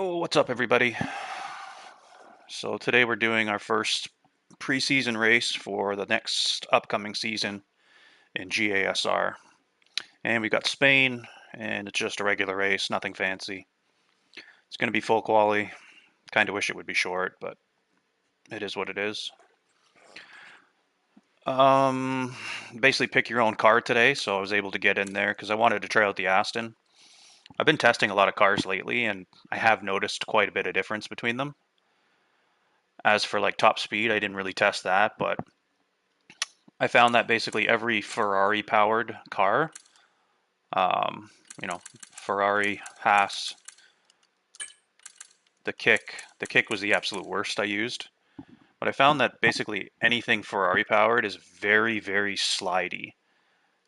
Oh, what's up, everybody? So today we're doing our first preseason race for the next upcoming season in GASR. And we got Spain, and it's just a regular race, nothing fancy. It's going to be full quali. Kind of wish it would be short, but it is what it is. Um, Basically pick your own car today, so I was able to get in there because I wanted to try out the Aston. I've been testing a lot of cars lately, and I have noticed quite a bit of difference between them. As for like top speed, I didn't really test that, but I found that basically every Ferrari powered car, um, Ferrari, Haas, the kick was the absolute worst I used. But I found that basically anything Ferrari powered is very, very slidey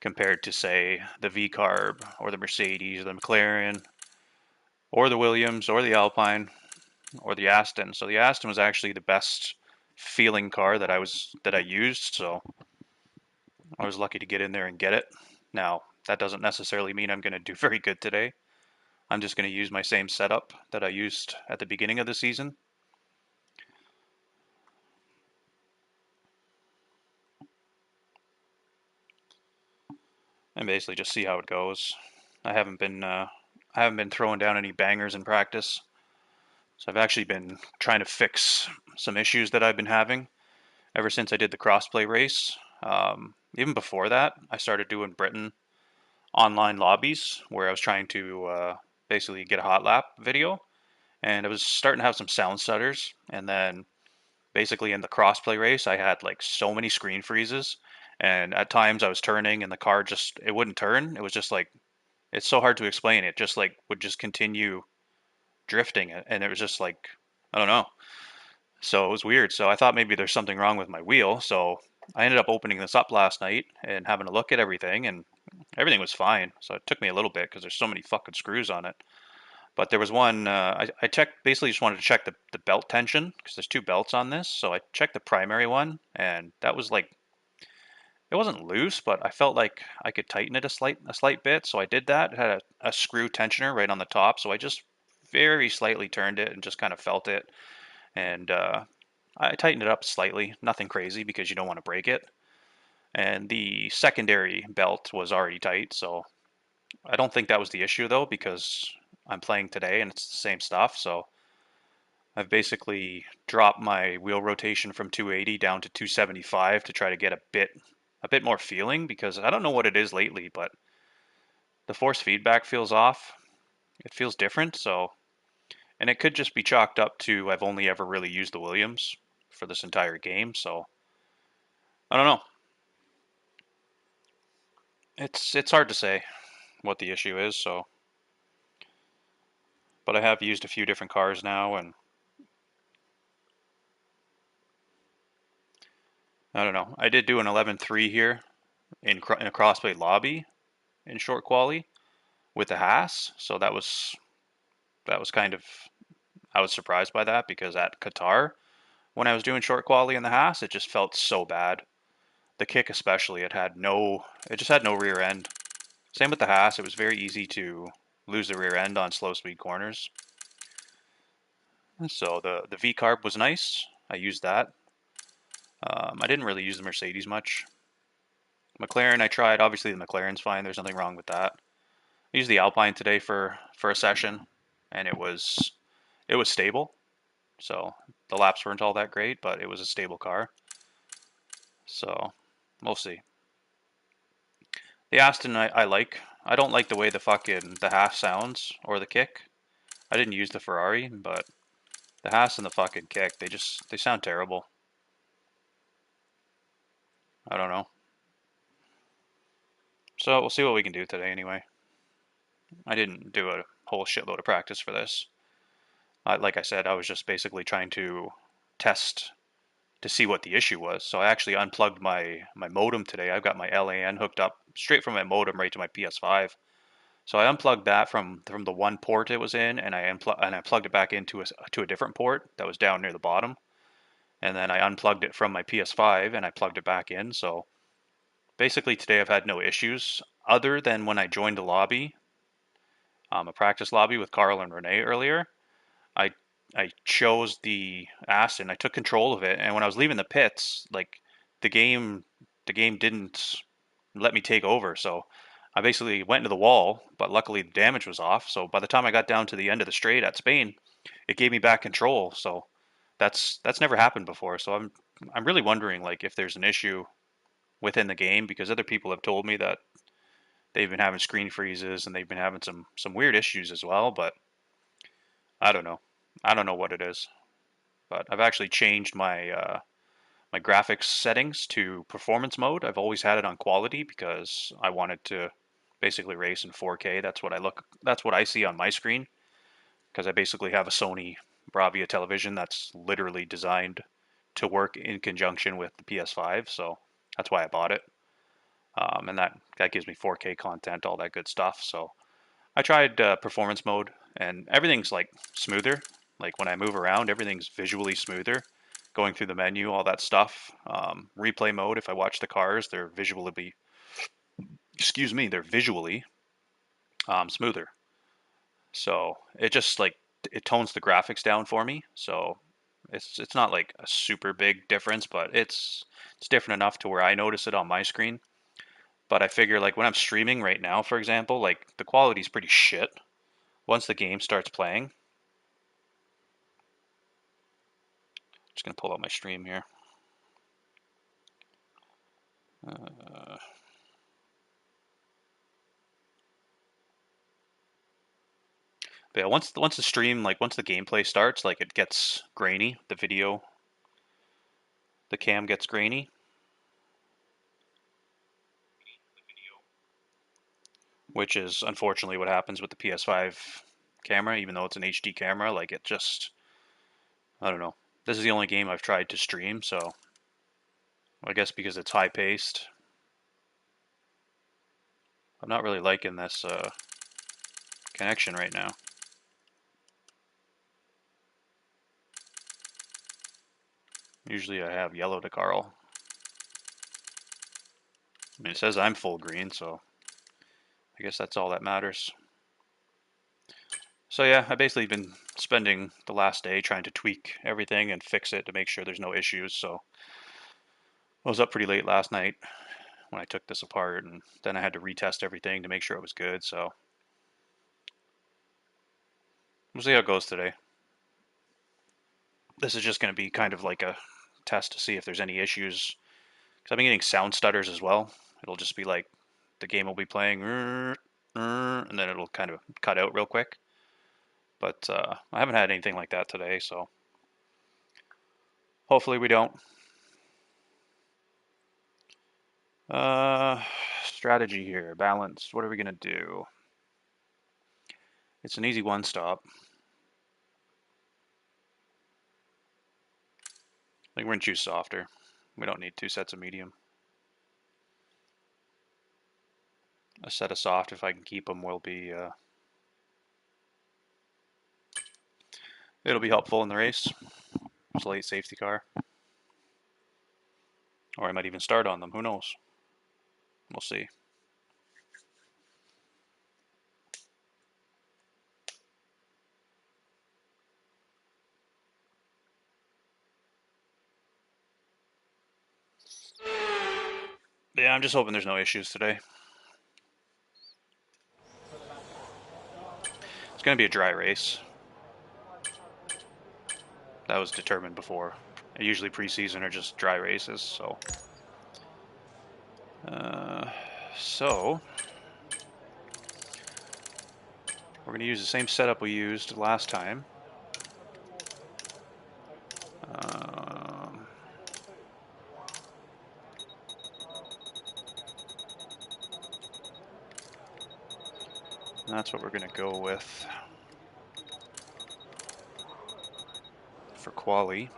compared to, say, the V carb or the Mercedes, or the McLaren, or the Williams, or the Alpine, or the Aston. So the Aston was actually the best feeling car that I used. So I was lucky to get in there and get it. Now, that doesn't necessarily mean I'm going to do very good today. I'm just going to use my same setup that I used at the beginning of the season. And basically just see how it goes. I haven't been uh, I haven't been throwing down any bangers in practice. So I've actually been trying to fix some issues that I've been having ever since I did the crossplay race. Even before that, I started doing Britain online lobbies where I was trying to basically get a hot lap video, and I was starting to have some sound stutters. And then basically in the crossplay race, I had like so many screen freezes, and at times I was turning and the car just it wouldn't turn. It was just like it's so hard to explain. It just like would just continue drifting, and it was just like I don't know. So it was weird. So I thought maybe there's something wrong with my wheel. So I ended up opening this up last night and having a look at everything, and everything was fine. So it took me a little bit because there's so many fucking screws on it. But there was one, I checked, basically just wanted to check the belt tension because there's two belts on this. So I checked the primary one, and that was like, it wasn't loose, but I felt like I could tighten it a slight bit. So I did that. It had a screw tensioner right on the top. So I just very slightly turned it and just kind of felt it. And I tightened it up slightly, nothing crazy because you don't want to break it. And the secondary belt was already tight. So I don't think that was the issue though, because I'm playing today and it's the same stuff. So I've basically dropped my wheel rotation from 280 down to 275 to try to get a bit more feeling because I don't know what it is lately, but the force feedback feels off. It feels different, so and it could just be chalked up to I've only ever really used the Williams for this entire game, so I don't know. It's hard to say what the issue is, so but I have used a few different cars now and I don't know. I did do an 11.3 here in a crossplay lobby in short quali with the Haas, so that was kind of I was surprised by that because at Qatar when I was doing short quali in the Haas, it just felt so bad. The kick especially, it just had no rear end. Same with the Haas, it was very easy to lose the rear end on slow speed corners. So the V carb was nice. I used that. I didn't really use the Mercedes much. McLaren I tried. Obviously the McLaren's fine. There's nothing wrong with that. I used the Alpine today for a session, and it was stable. So the laps weren't all that great, but it was a stable car. So we'll see. The Aston I like. I don't like the way the Haas sounds or the kick. I didn't use the Ferrari, but the Haas and the fucking kick, they sound terrible. I don't know. So we'll see what we can do today anyway. I didn't do a whole shitload of practice for this. Like I said, I was just basically trying to test to see what the issue was. So I actually unplugged my modem today. I've got my LAN hooked up straight from my modem right to my PS5. So I unplugged that from the one port it was in, and I plugged it back into to a different port that was down near the bottom. And then I unplugged it from my PS5 and I plugged it back in. So basically today I've had no issues other than when I joined a lobby, a practice lobby with Carl and Renee earlier. I I chose the Aston. I took control of it, and when I was leaving the pits, like the game the game didn't let me take over. So I basically went into the wall, but luckily the damage was off. So by the time I got down to the end of the straight at Spain, it gave me back control. So that's never happened before. So I'm really wondering like if there's an issue within the game because other people have told me that they've been having screen freezes and they've been having some weird issues as well, but I don't know. I don't know what it is. But I've actually changed my graphics settings to performance mode. I've always had it on quality because I wanted to basically race in 4K. That's what I see on my screen because I basically have a Sony Bravia television that's literally designed to work in conjunction with the PS5. So that's why I bought it. And that gives me 4K content, all that good stuff. So I tried performance mode, and everything's like smoother. Like when I move around, everything's visually smoother. Going through the menu, all that stuff. Replay mode. If I watch the cars, they're visually smoother. So it just like it tones the graphics down for me. So it's not like a super big difference, but it's different enough to where I notice it on my screen. But I figure like when I'm streaming right now, for example, like the quality's pretty shit. Once the game starts playing, just gonna pull out my stream here. Uh, but yeah, once the stream like once the gameplay starts, like it gets grainy. The cam gets grainy, which is unfortunately what happens with the PS5 camera. Even though it's an HD camera, like it just I don't know. This is the only game I've tried to stream, so I guess because it's high paced, I'm not really liking this connection right now. Usually I have yellow to Carl. I mean, it says I'm full green, so I guess that's all that matters. So yeah, I've basically been spending the last day trying to tweak everything and fix it to make sure there's no issues. So I was up pretty late last night when I took this apart, and then I had to retest everything to make sure it was good. So we'll see how it goes today. This is just going to be kind of like a test to see if there's any issues. Because I've been getting sound stutters as well. It'll just be like the game will be playing, and then it'll kind of cut out real quick. But I haven't had anything like that today, so hopefully we don't. Uh, Strategy here, balance. What are we gonna do? It's an easy one stop. I think we're gonna choose softer. We don't need two sets of medium. A set of soft, if I can keep them, will be it'll be helpful in the race. It's a late safety car, or I might even start on them. Who knows? We'll see. Yeah, I'm just hoping there's no issues today. It's gonna be a dry race. That was determined before. Usually preseason are just dry races, so. Uh, so we're gonna use the same setup we used last time. Um, that's what we're gonna go with for quali.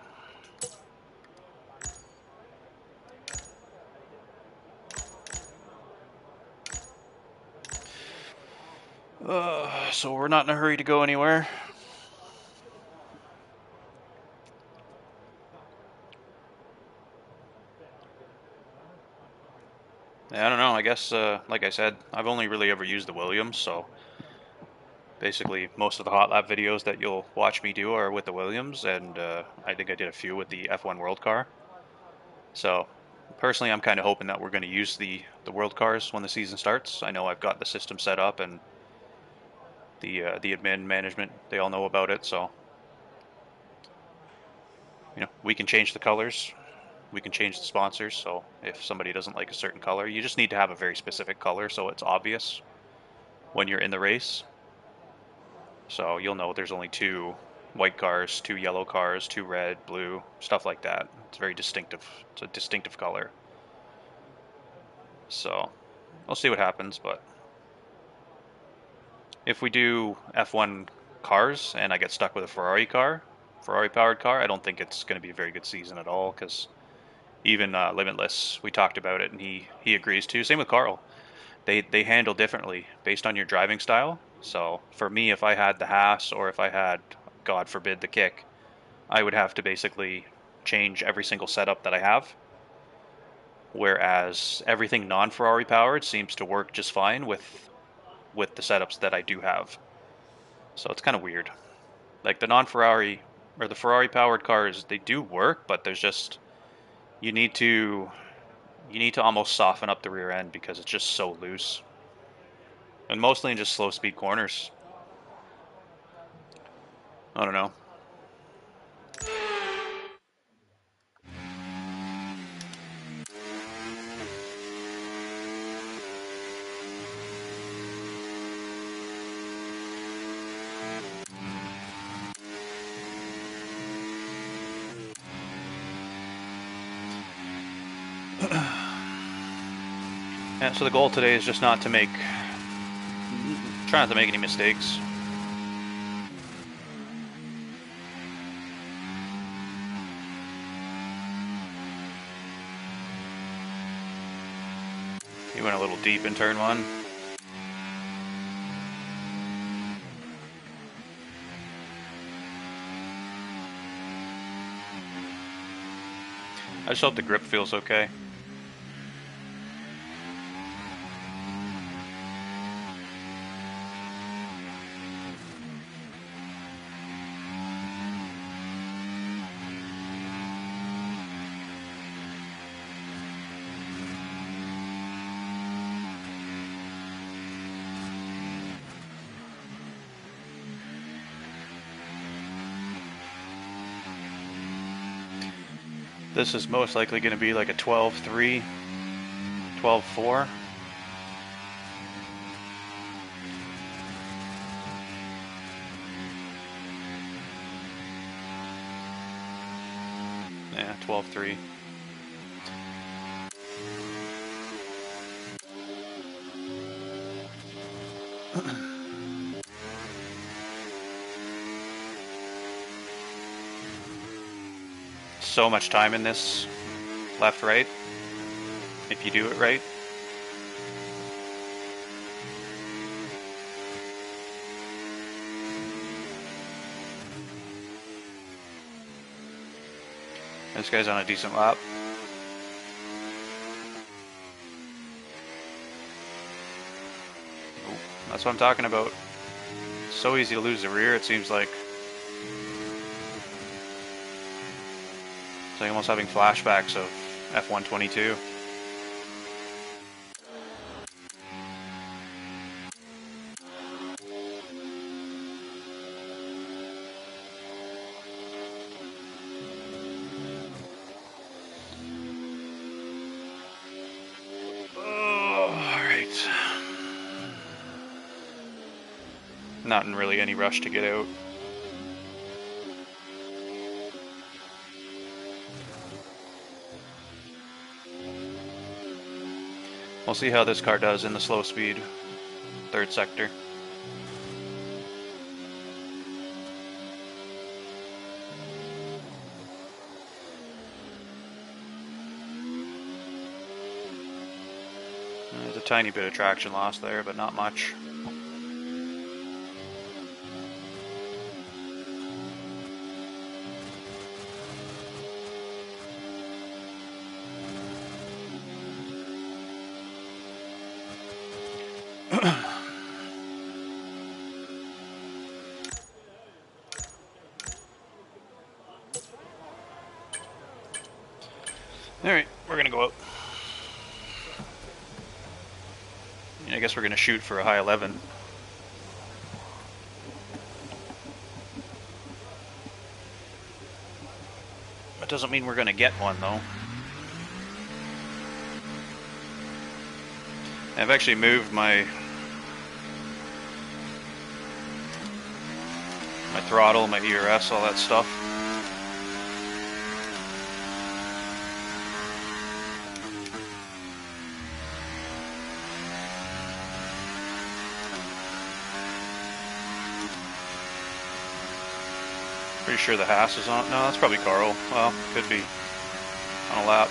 So we're not in a hurry to go anywhere. Yeah, I don't know. I guess, like I said, I've only really ever used the Williams, so Basically, most of the hot lap videos that you'll watch me do are with the Williams, and I think I did a few with the F1 World Car. So, personally, I'm kind of hoping that we're going to use the World Cars when the season starts. I know I've got the system set up, and the admin management, they all know about it. So, we can change the colors, we can change the sponsors. So if somebody doesn't like a certain color, you just need to have a very specific color so it's obvious when you're in the race. So you'll know there's only two white cars, two yellow cars, two red, blue, stuff like that. It's very distinctive. It's a distinctive color. So we'll see what happens, but if we do F1 cars and I get stuck with a Ferrari powered car, I don't think it's going to be a very good season at all, because even Limitless, we talked about it and he agrees too. Same with Carl. They handle differently based on your driving style. So for me, if I had the Haas or if I had, God forbid, the kick, I would have to basically change every single setup that I have. Whereas everything non-Ferrari powered seems to work just fine with the setups that I do have. So it's kind of weird. Like the non-Ferrari or the Ferrari powered cars, they do work, but there's just you need to almost soften up the rear end because it's just so loose. And mostly in just slow speed corners. I don't know. Yeah, so the goal today is just try not to make any mistakes. He went a little deep in turn one. I just hope the grip feels okay. This is most likely going to be like a 12.3, 12.4. Yeah, 12.3. So much time in this left right if you do it right. This guy's on a decent lap. Ooh, that's what I'm talking about. It's so easy to lose the rear, it seems like. It's like almost having flashbacks of F1 22. Not in really any rush to get out. We'll see how this car does in the slow speed third sector. There's a tiny bit of traction loss there, but not much. Alright, we're gonna go out. I guess we're gonna shoot for a high 11. That doesn't mean we're gonna get one though. I've actually moved my throttle, my ERS, all that stuff. Pretty sure the Haas is on. No, that's probably Carl. Well, could be on a lap.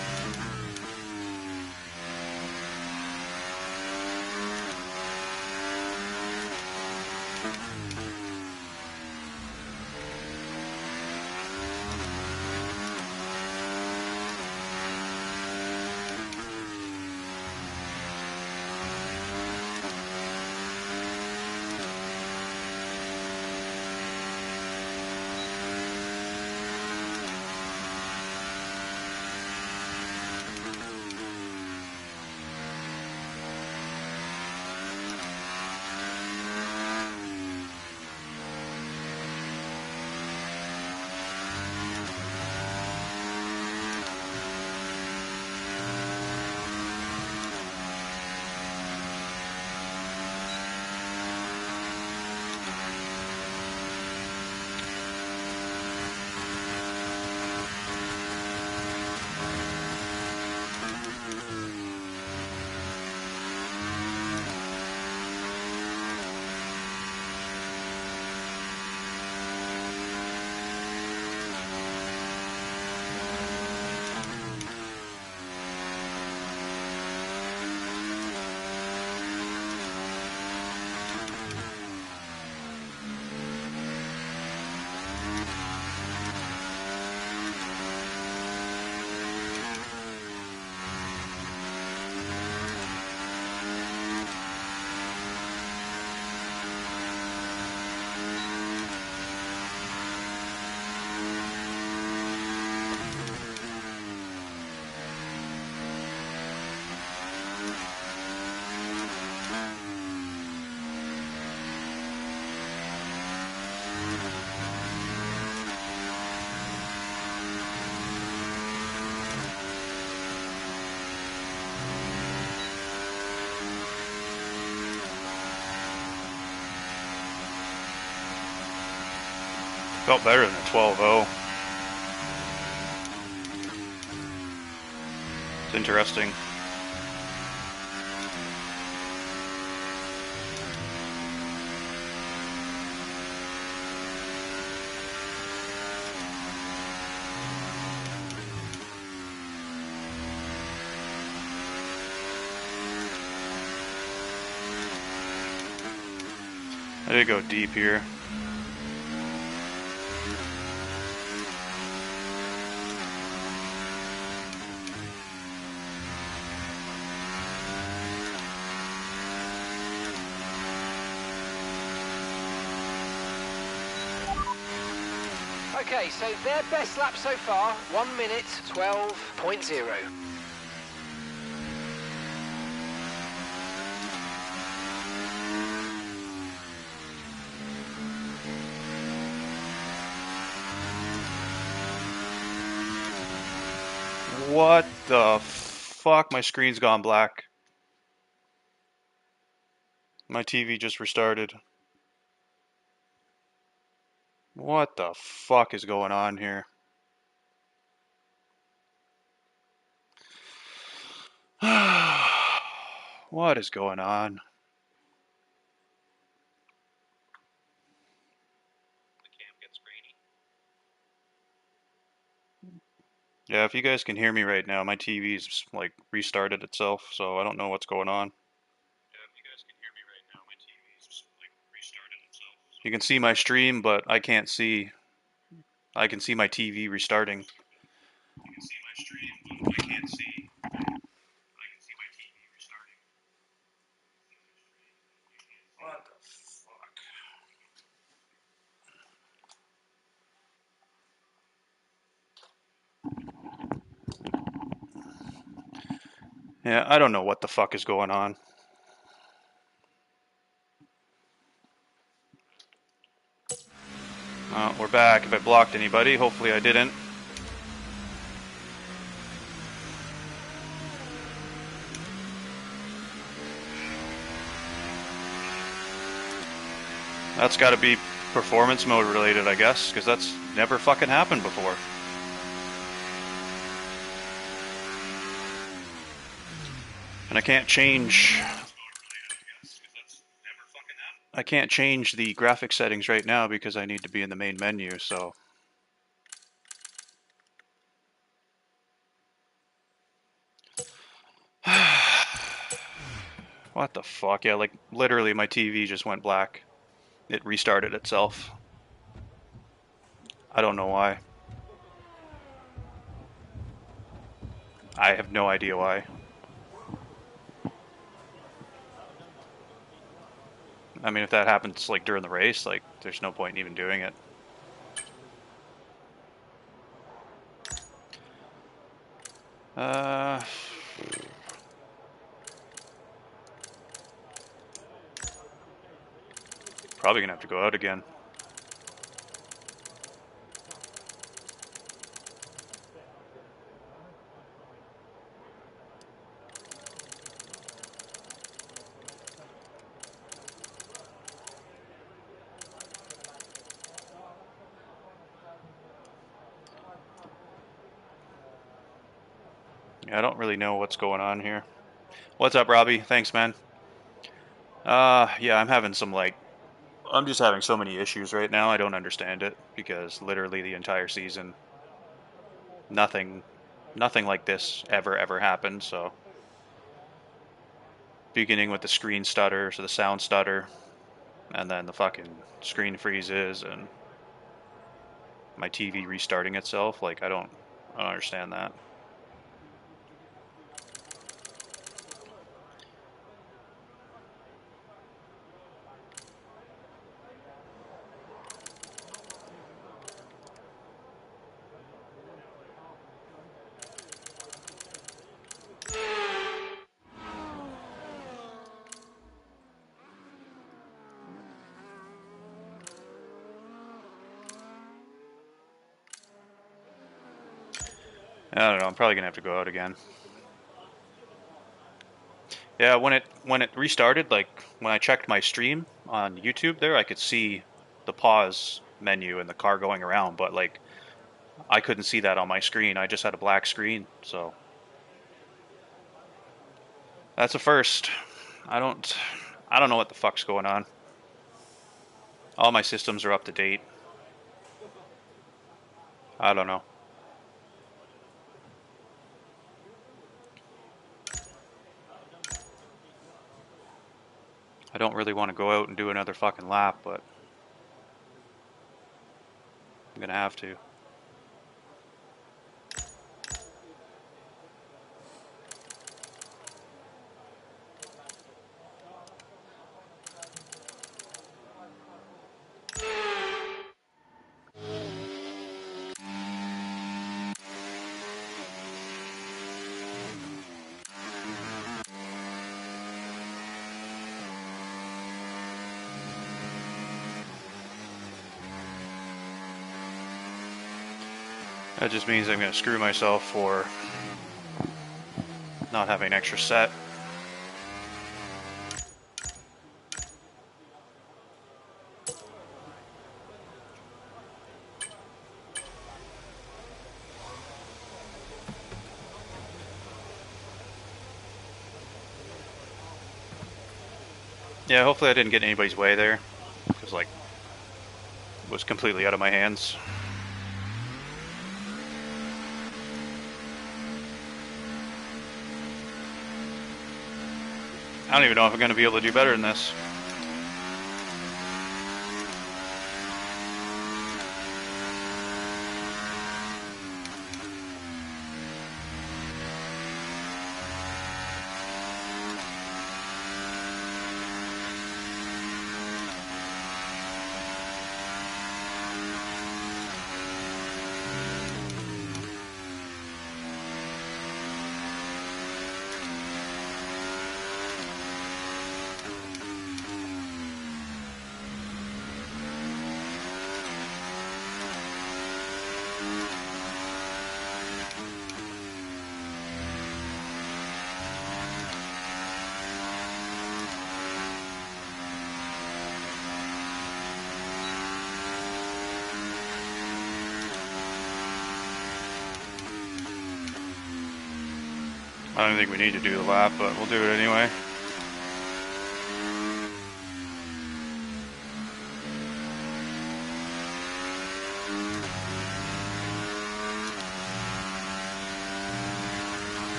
Felt better than a 12.0. It's interesting. I did go deep here. Okay, so their best lap so far, 1 minute 12.0. What the fuck? My screen's gone black. My TV just restarted. What the fuck is going on here? What is going on? Yeah, if you guys can hear me right now, my TV's like restarted itself, so I don't know what's going on. You can see my stream, but I can't see. I can see my TV restarting. What the fuck? Yeah, I don't know what the fuck is going on. We're back. If I blocked anybody, hopefully I didn't. That's got to be performance mode related, I guess, because that's never fucking happened before. And I can't change the graphic settings right now because I need to be in the main menu, so what the fuck? Yeah, like literally my TV just went black. It restarted itself. I don't know why. I have no idea why. I mean, if that happens like during the race, like there's no point in even doing it. Uh, Probably gonna have to go out again. Yeah, I don't really know what's going on here. What's up, Robbie? Thanks, man. Yeah, I'm just having so many issues right now. I don't understand it because literally the entire season, nothing, nothing like this ever happened. So, beginning with the screen stutter, so the sound stutter, and then the fucking screen freezes and my TV restarting itself. Like I don't understand that. I don't know. I'm probably gonna have to go out again. Yeah, when it restarted, like when I checked my stream on YouTube, there I could see the pause menu and the car going around, but like I couldn't see that on my screen. I just had a black screen, so that's a first. I don't I don't know what the fuck's going on. All my systems are up to date. I don't know. I don't really want to go out and do another fucking lap, but I'm gonna have to. That just means I'm gonna screw myself for not having an extra set. Yeah, hopefully I didn't get in anybody's way there, because like it was completely out of my hands. I don't even know if I'm gonna be able to do better than this. I don't think we need to do the lap, but we'll do it anyway.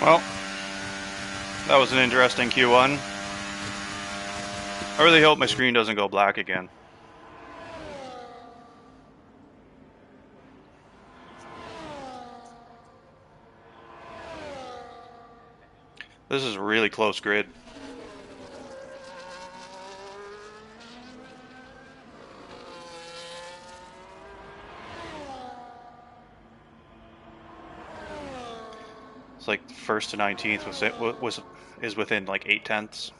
Well, that was an interesting Q1. I really hope my screen doesn't go black again. This is a really close grid. It's like first to 19th is within like 8/10.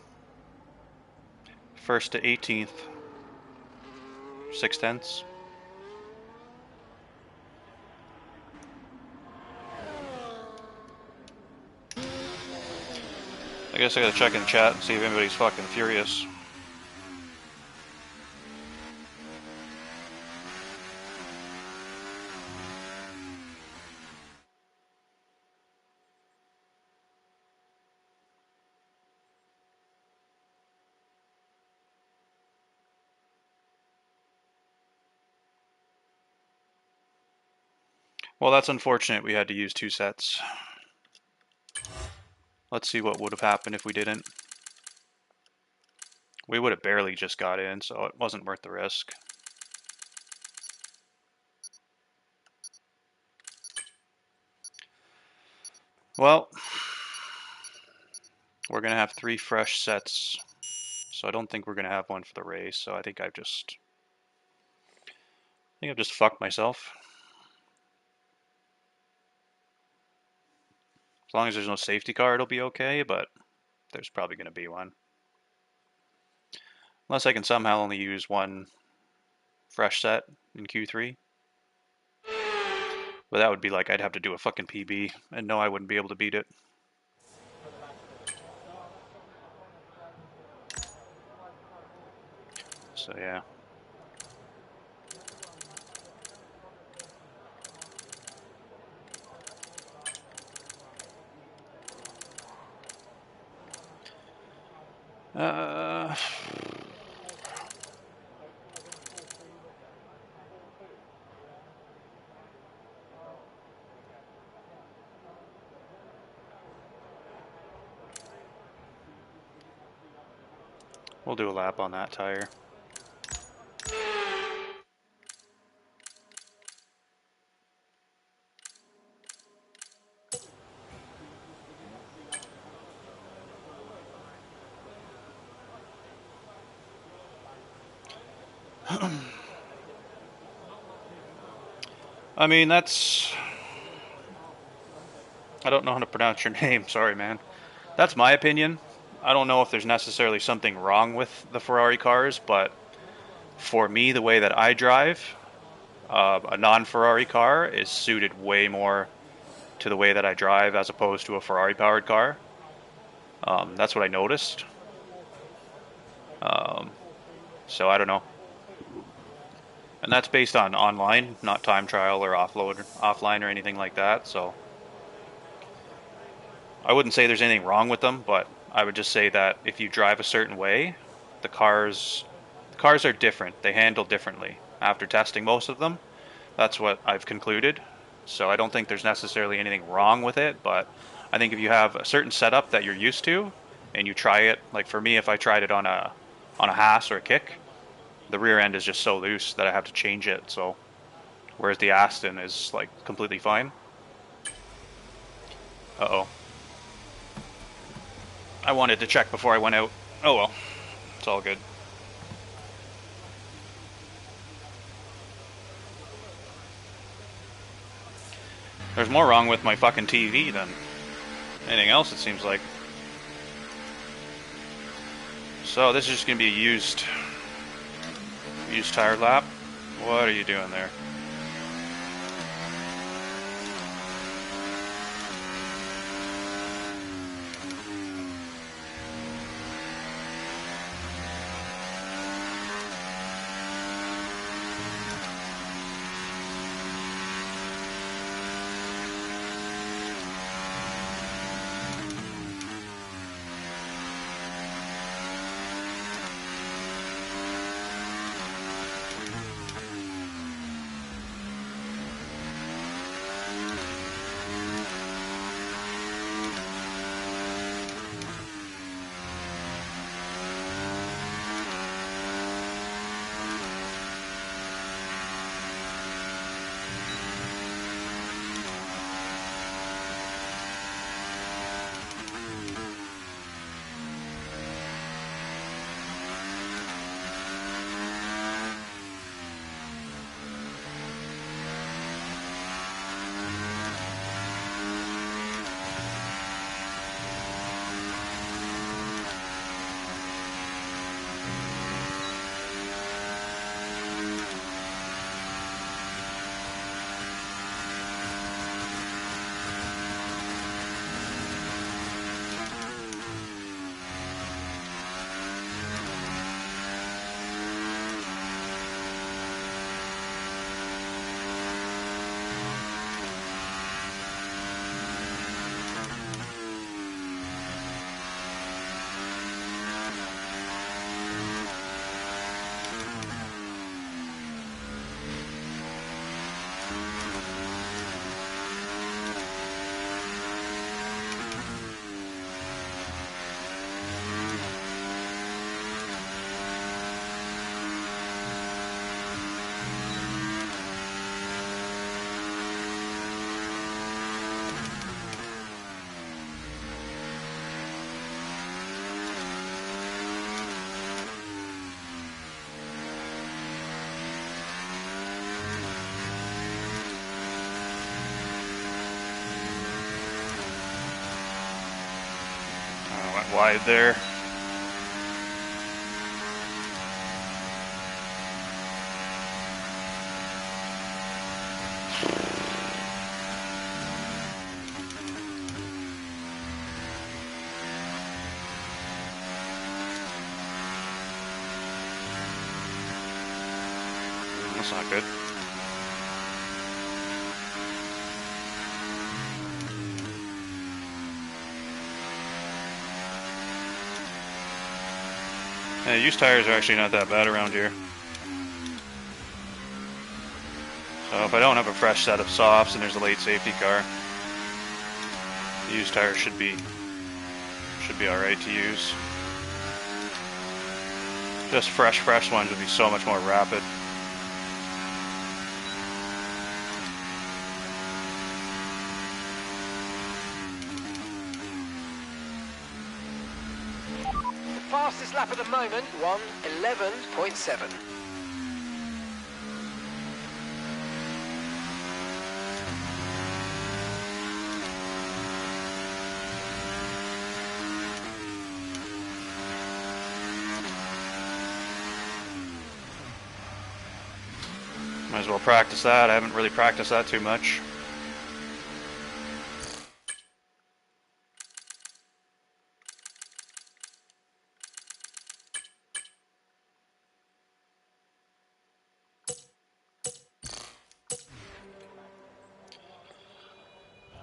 First to 18th, 6/10. I guess I gotta check in the chat and see if anybody's fucking furious. Well, that's unfortunate. We had to use 2 sets. Let's see what would have happened if we didn't. We would have barely just got in, so it wasn't worth the risk. Well, we're going to have 3 fresh sets, so I don't think we're going to have one for the race, so I think I've just fucked myself. As long as there's no safety car, it'll be okay, but there's probably going to be one. Unless I can somehow only use 1 fresh set in Q3. But that would be like I'd have to do a fucking PB, and no, I wouldn't be able to beat it. So yeah. Uh, we'll do a lap on that tire. I mean, that's... I don't know how to pronounce your name, sorry man. That's my opinion. I don't know if there's necessarily something wrong with the Ferrari cars, but for me, the way that I drive, a non-Ferrari car is suited way more to the way that I drive as opposed to a Ferrari-powered car. That's what I noticed. So I don't know. And that's based on online, not time trial or offline or anything like that. So I wouldn't say there's anything wrong with them, but I would just say that if you drive a certain way, the cars are different. They handle differently. After testing most of them, that's what I've concluded. So I don't think there's necessarily anything wrong with it, but I think if you have a certain setup that you're used to and you try it, like for me, if I tried it on a Haas or a Kick, the rear end is just so loose that I have to change it. So whereas the Aston is like completely fine. Uh-oh. I wanted to check before I went out. Oh well, it's all good. There's more wrong with my fucking TV than anything else, it seems like. So this is just gonna be a used tire lap. What are you doing there? I went wide there. That's not good. Yeah, used tires are actually not that bad around here. So if I don't have a fresh set of softs and there's a late safety car, the used tires should be alright to use. Just fresh ones would be so much more rapid. Fastest lap at the moment, 1:11.7. Might as well practice that. I haven't really practiced that too much.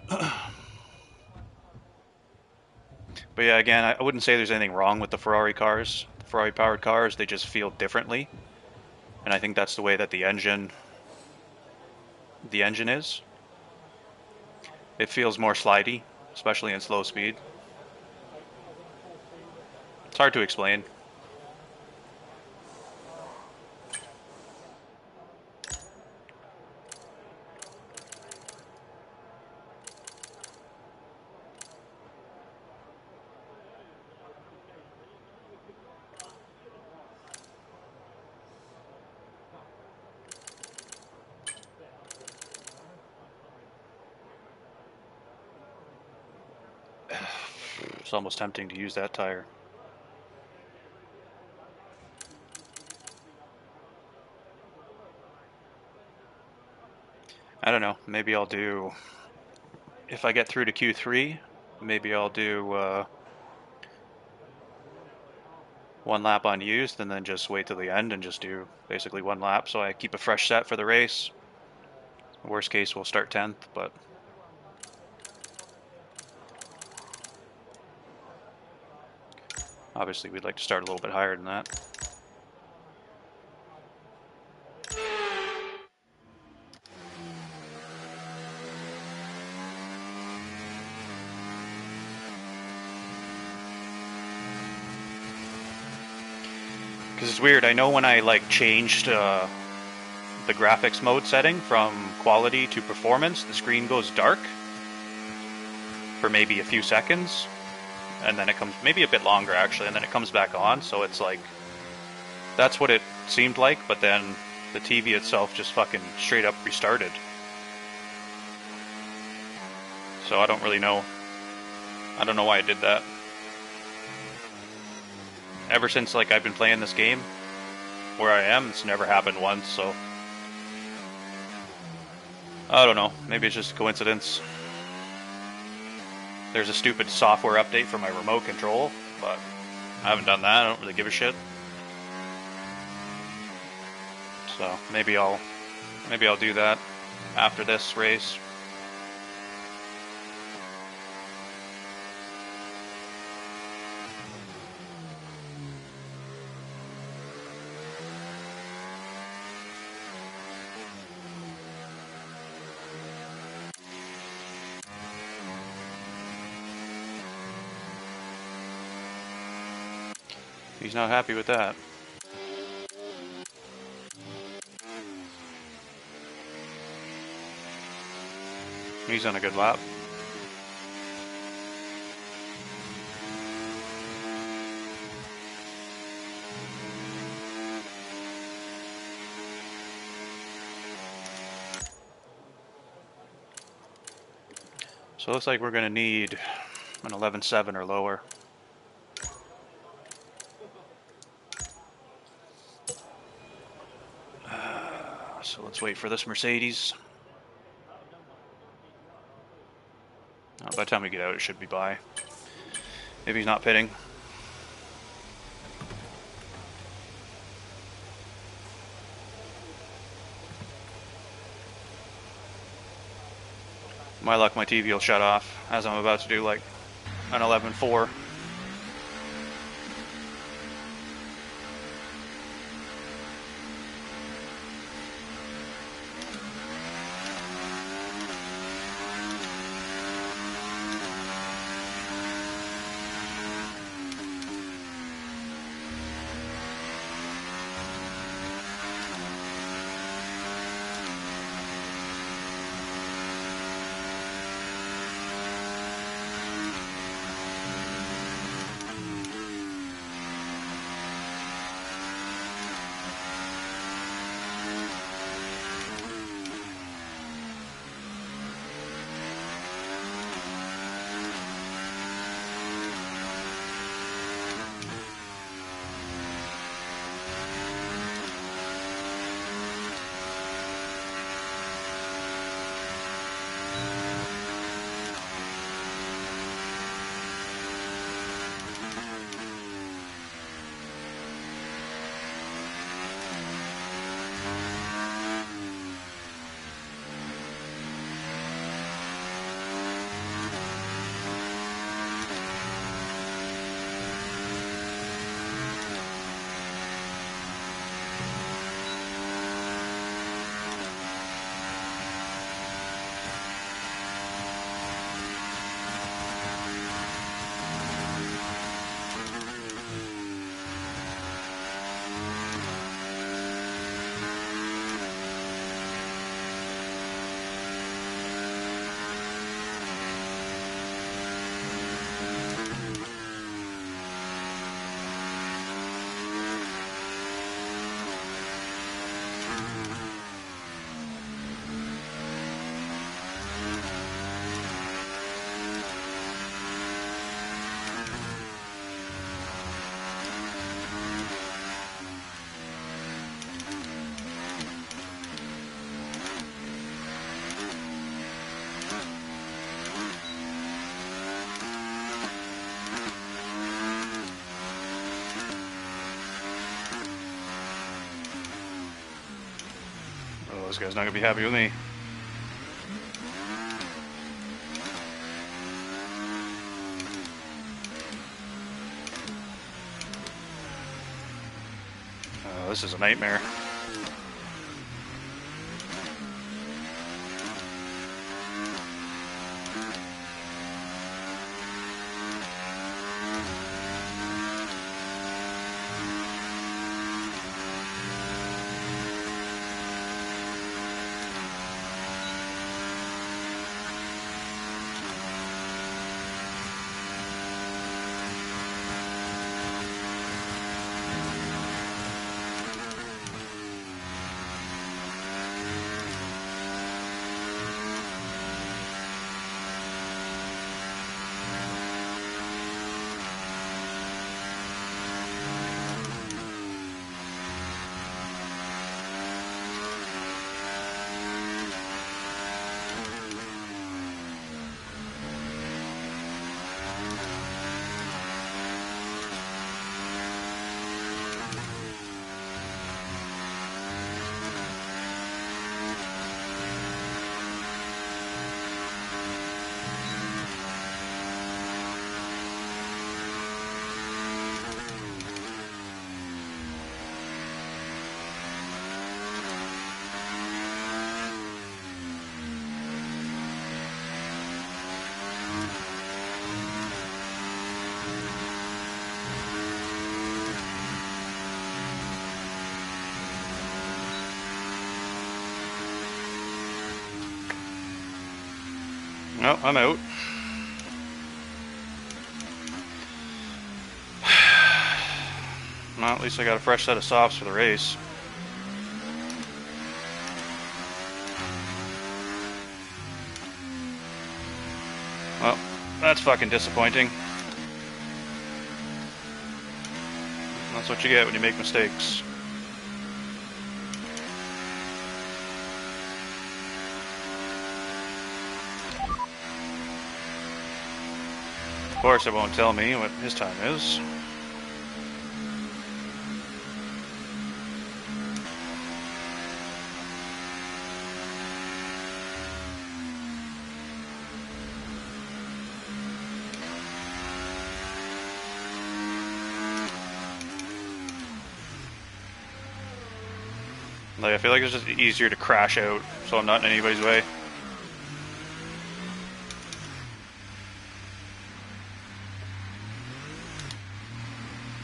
But yeah, again, I wouldn't say there's anything wrong with the Ferrari cars. The Ferrari powered cars, they just feel differently. And I think that's the way that the engine is. It feels more slidey, especially in slow speed. It's hard to explain. It's almost tempting to use that tire. I don't know. Maybe I'll do, if I get through to Q3, maybe I'll do one lap unused and then just wait till the end and just do basically one lap so I keep a fresh set for the race. Worst case, we'll start 10th, but obviously we'd like to start a little bit higher than that. Because it's weird, I know when I like changed the graphics mode setting from quality to performance, the screen goes dark for maybe a few seconds, and then it comes, maybe a bit longer actually, and then it comes back on, so it's like, that's what it seemed like, but then the TV itself just fucking straight up restarted. So I don't really know. I don't know why it did that. Ever since like I've been playing this game where I am, it's never happened once, so I don't know. Maybe it's just a coincidence. There's a stupid software update for my remote control, but I haven't done that. I don't really give a shit. So maybe I'll do that after this race. He's not happy with that. He's on a good lap. So it looks like we're going to need an 11.7 or lower. So let's wait for this Mercedes. By the time we get out, it should be by. Maybe he's not pitting. My luck, my TV will shut off as I'm about to do like an 11.4. this guy's not gonna be happy with me. Oh, this is a nightmare. No, I'm out. Well, at least I got a fresh set of softs for the race. Well, that's fucking disappointing. That's what you get when you make mistakes. Of course, it won't tell me what his time is. Like, I feel like it's just easier to crash out, so I'm not in anybody's way.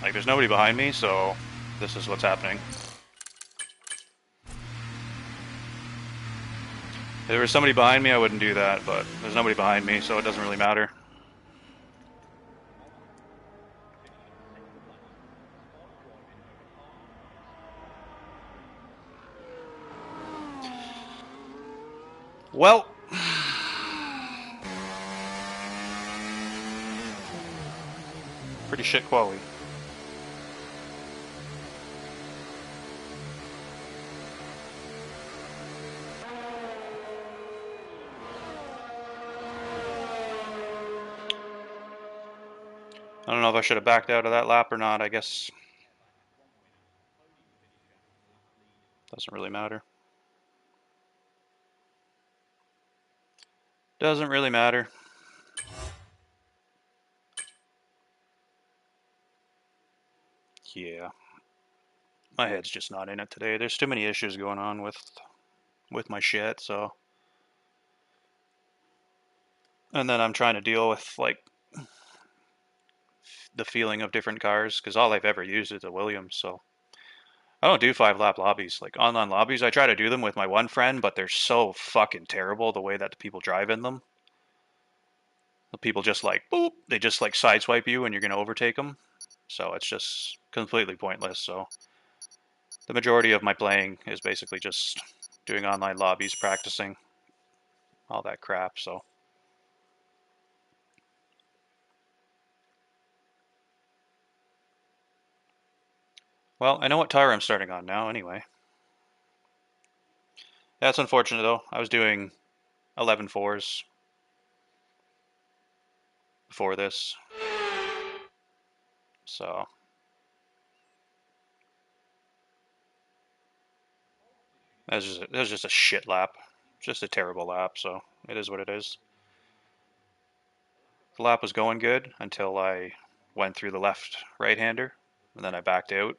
Like, there's nobody behind me, so this is what's happening. If there was somebody behind me, I wouldn't do that, but there's nobody behind me, so it doesn't really matter. Well, pretty shit quality. I don't know if I should have backed out of that lap or not. I guess doesn't really matter. Doesn't really matter. Yeah, my head's just not in it today. There's too many issues going on with my shit, so. And then I'm trying to deal with like the feeling of different cars because all I've ever used is a Williams, so I don't do 5 lap lobbies. Like online lobbies, I try to do them with my one friend, but they're so fucking terrible the way that the people drive in them. The people just like boop, they just like sideswipe you and you're gonna overtake them. So it's just completely pointless. So the majority of my playing is basically just doing online lobbies, practicing all that crap. So well, I know what tire I'm starting on now anyway. That's unfortunate though. I was doing 11.4s before this. So That was just a shit lap. Just a terrible lap, so it is what it is. The lap was going good until I went through the left right-hander, and then I backed out.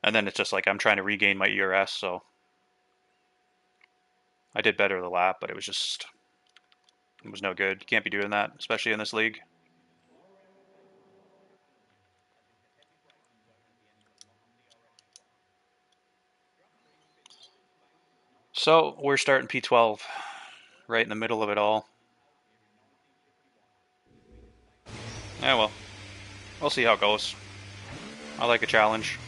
And then it's just like I'm trying to regain my ERS, so I did better the lap, but it was no good. You can't be doing that, especially in this league. So we're starting P12, right in the middle of it all. Yeah, well, we'll see how it goes. I like a challenge.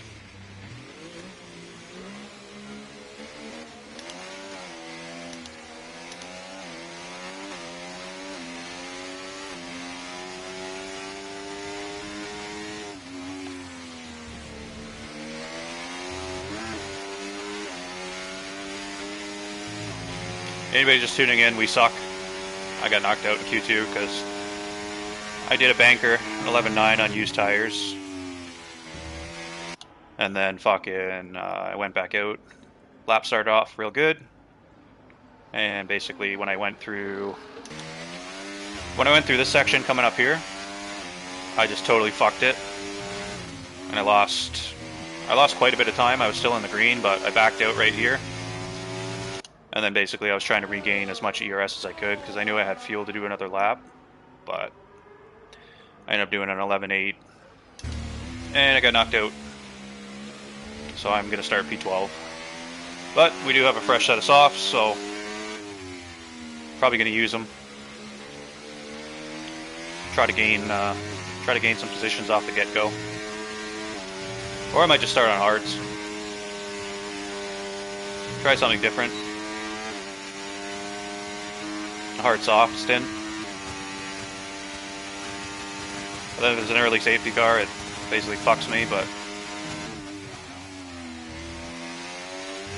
Anybody just tuning in, we suck. I got knocked out in Q2 because I did a banker, 11.9 on used tires. And then fucking, I went back out. Lap started off real good. And basically when I went through this section coming up here, I just totally fucked it. And I lost quite a bit of time. I was still in the green, but I backed out right here. And then basically I was trying to regain as much ERS as I could because I knew I had fuel to do another lap. But I ended up doing an 11.8. And I got knocked out. So I'm going to start P12. But we do have a fresh set of softs, so probably going to use them. Try to gain some positions off the get-go. Or I might just start on hards. Try something different. A hard soft stint. But then if it's an early safety car, it basically fucks me, but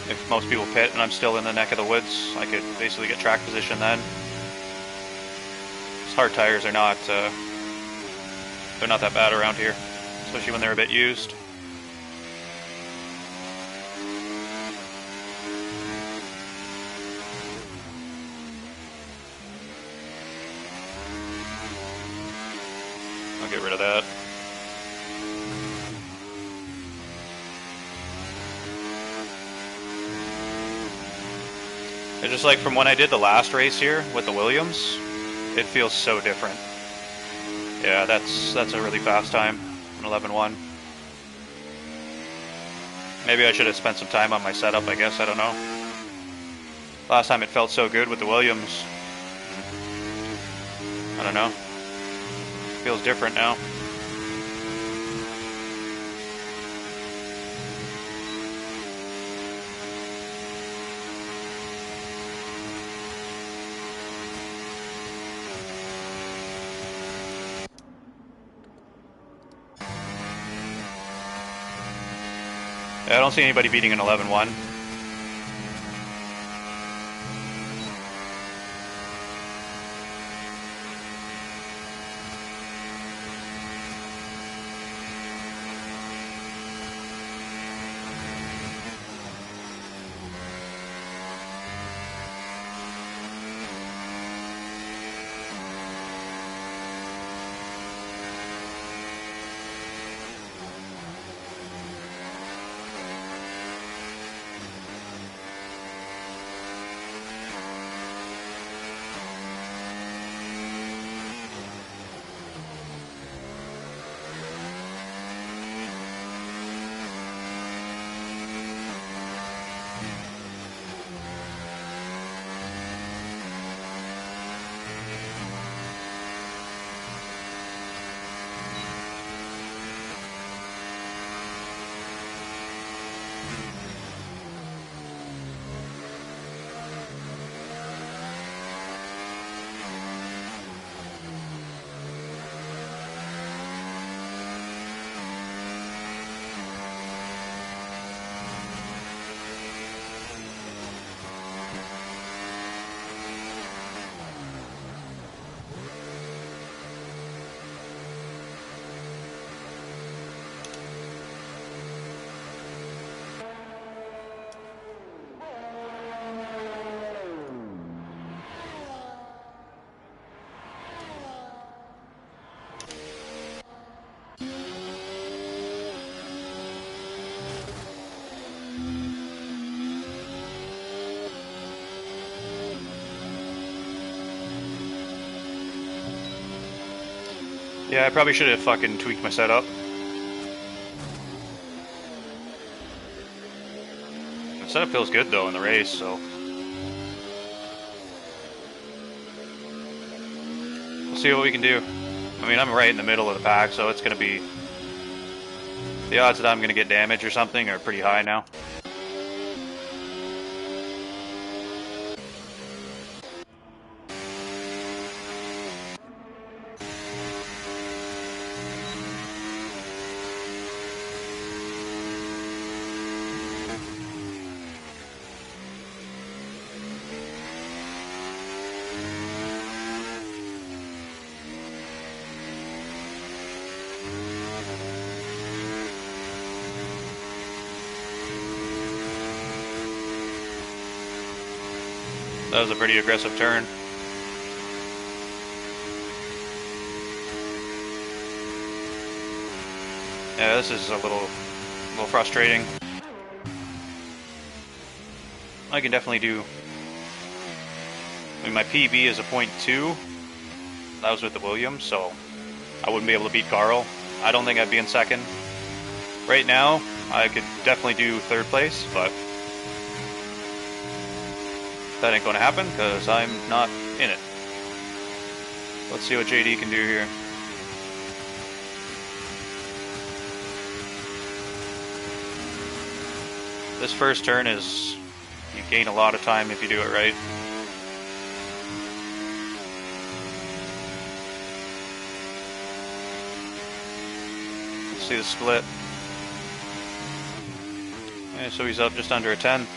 if most people pit and I'm still in the neck of the woods, I could basically get track position then. These hard tires are not, they're not that bad around here, especially when they're a bit used. I'll get rid of that. It's just like from when I did the last race here with the Williams, it feels so different. Yeah, that's a really fast time, an 11.1. Maybe I should have spent some time on my setup, I guess, I don't know. Last time it felt so good with the Williams. I don't know. Feels different now. Yeah, I don't see anybody beating an 11.1. Yeah, I probably should have fucking tweaked my setup. The setup feels good though in the race, so we'll see what we can do. I mean, I'm right in the middle of the pack, so it's gonna be the odds that I'm gonna get damage or something are pretty high now. That was a pretty aggressive turn. Yeah, this is a little frustrating. I can definitely do. I mean, my PB is a .2. That was with the Williams, so I wouldn't be able to beat Carl. I don't think I'd be in second. Right now, I could definitely do third place, but that ain't going to happen because I'm not in it. Let's see what JD can do here. This first turn is, you gain a lot of time if you do it right. Let's see the split. Okay, so he's up just under a 10th.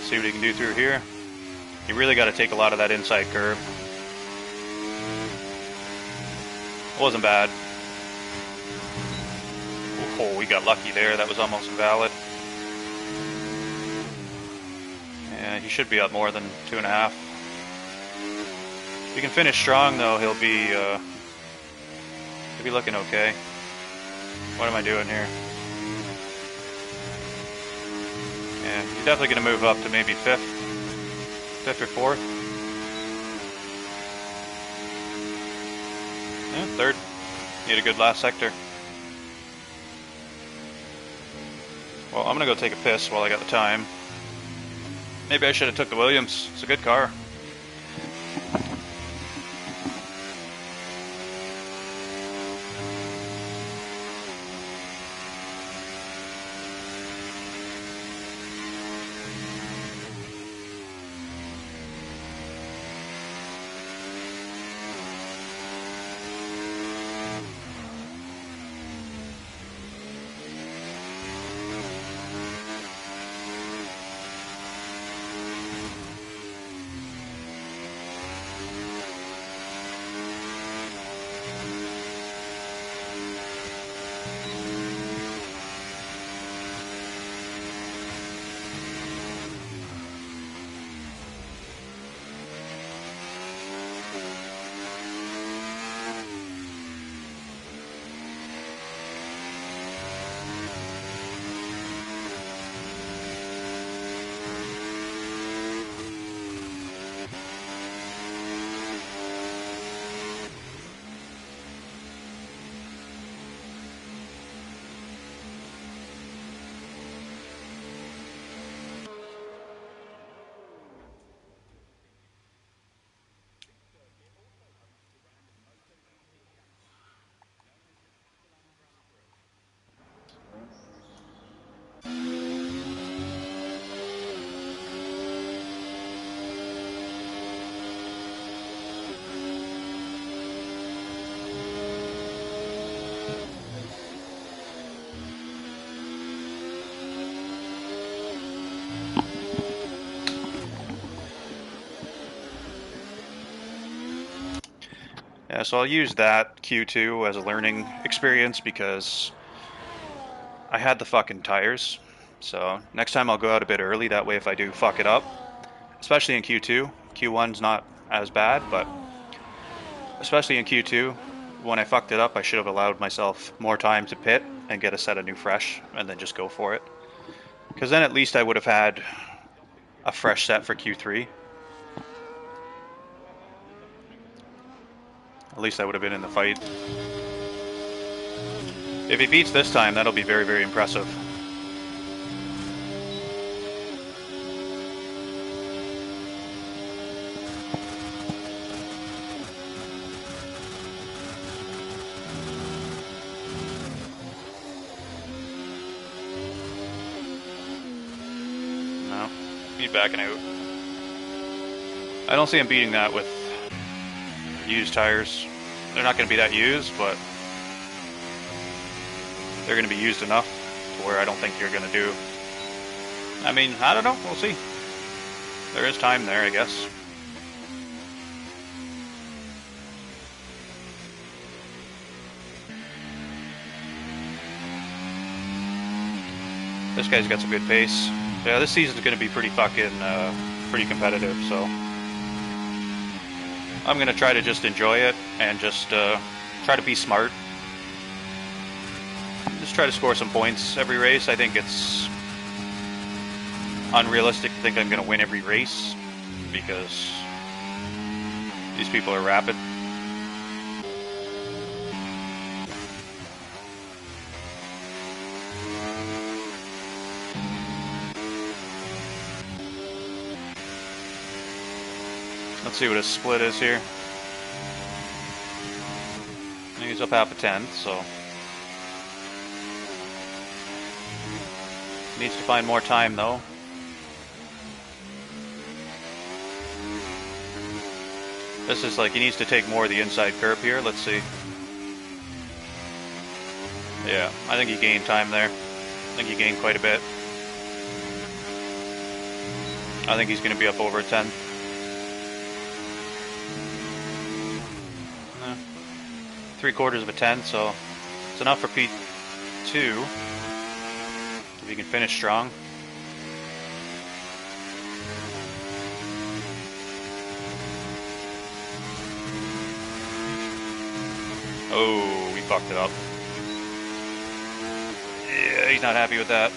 See what he can do through here. You really got to take a lot of that inside curve. It wasn't bad. Oh, we got lucky there. That was almost invalid. Yeah, he should be up more than 2.5. If he can finish strong, though, he'll be looking okay. What am I doing here? Yeah, he's definitely going to move up to maybe 5th or 4th. Yeah, 3rd. He had a good last sector. Well, I'm going to go take a piss while I got the time. Maybe I should have took the Williams. It's a good car. Yeah, so I'll use that Q2 as a learning experience because I had the fucking tires. So next time I'll go out a bit early. That way if I do fuck it up, especially in Q2, Q1's not as bad, but especially in Q2, when I fucked it up, I should have allowed myself more time to pit and get a set of new fresh and then just go for it. Because then at least I would have had a fresh set for Q3. At least I would have been in the fight. If he beats this time, that'll be very, very impressive. No, he's backing out. I don't see him beating that with used tires. They're not going to be that used, but they're going to be used enough to where I don't think you're going to do. I mean, I don't know. We'll see. There is time there, I guess. This guy's got some good pace. Yeah, this season's going to be pretty fucking, pretty competitive, so I'm going to try to just enjoy it and just try to be smart. Just try to score some points every race. I think it's unrealistic to think I'm going to win every race because these people are rapid. Let's see what his split is here. He's up half a tenth, so needs to find more time though. This is like he needs to take more of the inside curb here. Let's see. Yeah, I think he gained time there. I think he gained quite a bit. I think he's going to be up over a 10. Three-quarters of a 10, so it's enough for P2 if he can finish strong. Oh, we fucked it up. Yeah, he's not happy with that.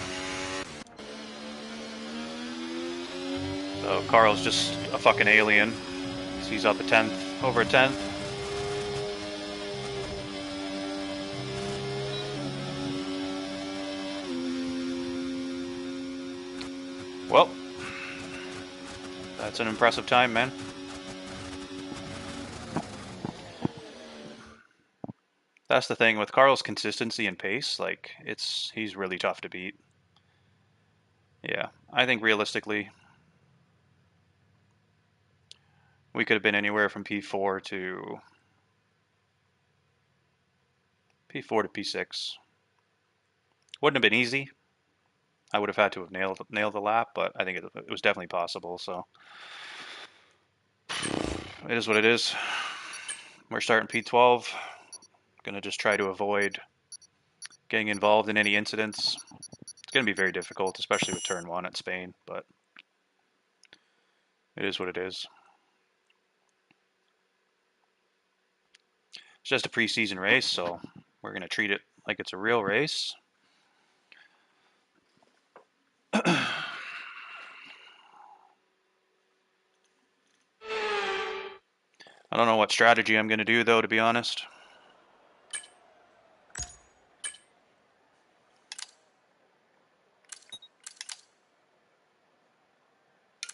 So Carl's just a fucking alien. So he's up a 10th, over a 10th. Well, that's an impressive time, man. That's the thing with Carl's consistency and pace. Like, he's really tough to beat. Yeah, I think realistically, we could have been anywhere from P4 to P6. Wouldn't have been easy. I would have had to have nailed the lap, but I think it was definitely possible. So it is what it is. We're starting P12. Gonna just try to avoid getting involved in any incidents. It's gonna be very difficult, especially with turn 1 at Spain, but it is what it is. It's just a preseason race, so we're gonna treat it like it's a real race. I don't know what strategy I'm gonna do though, to be honest.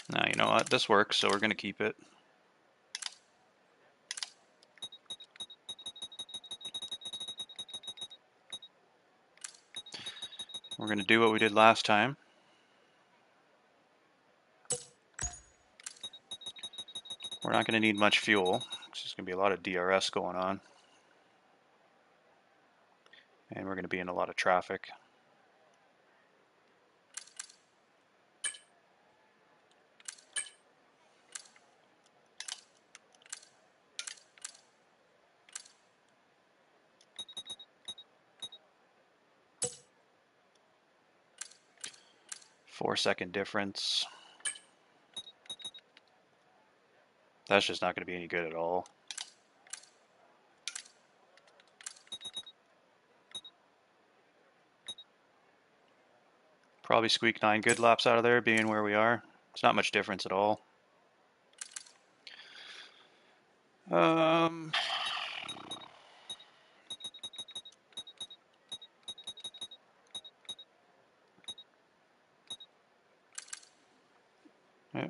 Now, you know what? This works, so we're gonna keep it. We're gonna do what we did last time. We're not gonna need much fuel. It's just gonna be a lot of DRS going on. And we're gonna be in a lot of traffic. Four-second difference. That's just not going to be any good at all. Probably squeak 9 good laps out of there, being where we are. It's not much difference at all. Yeah,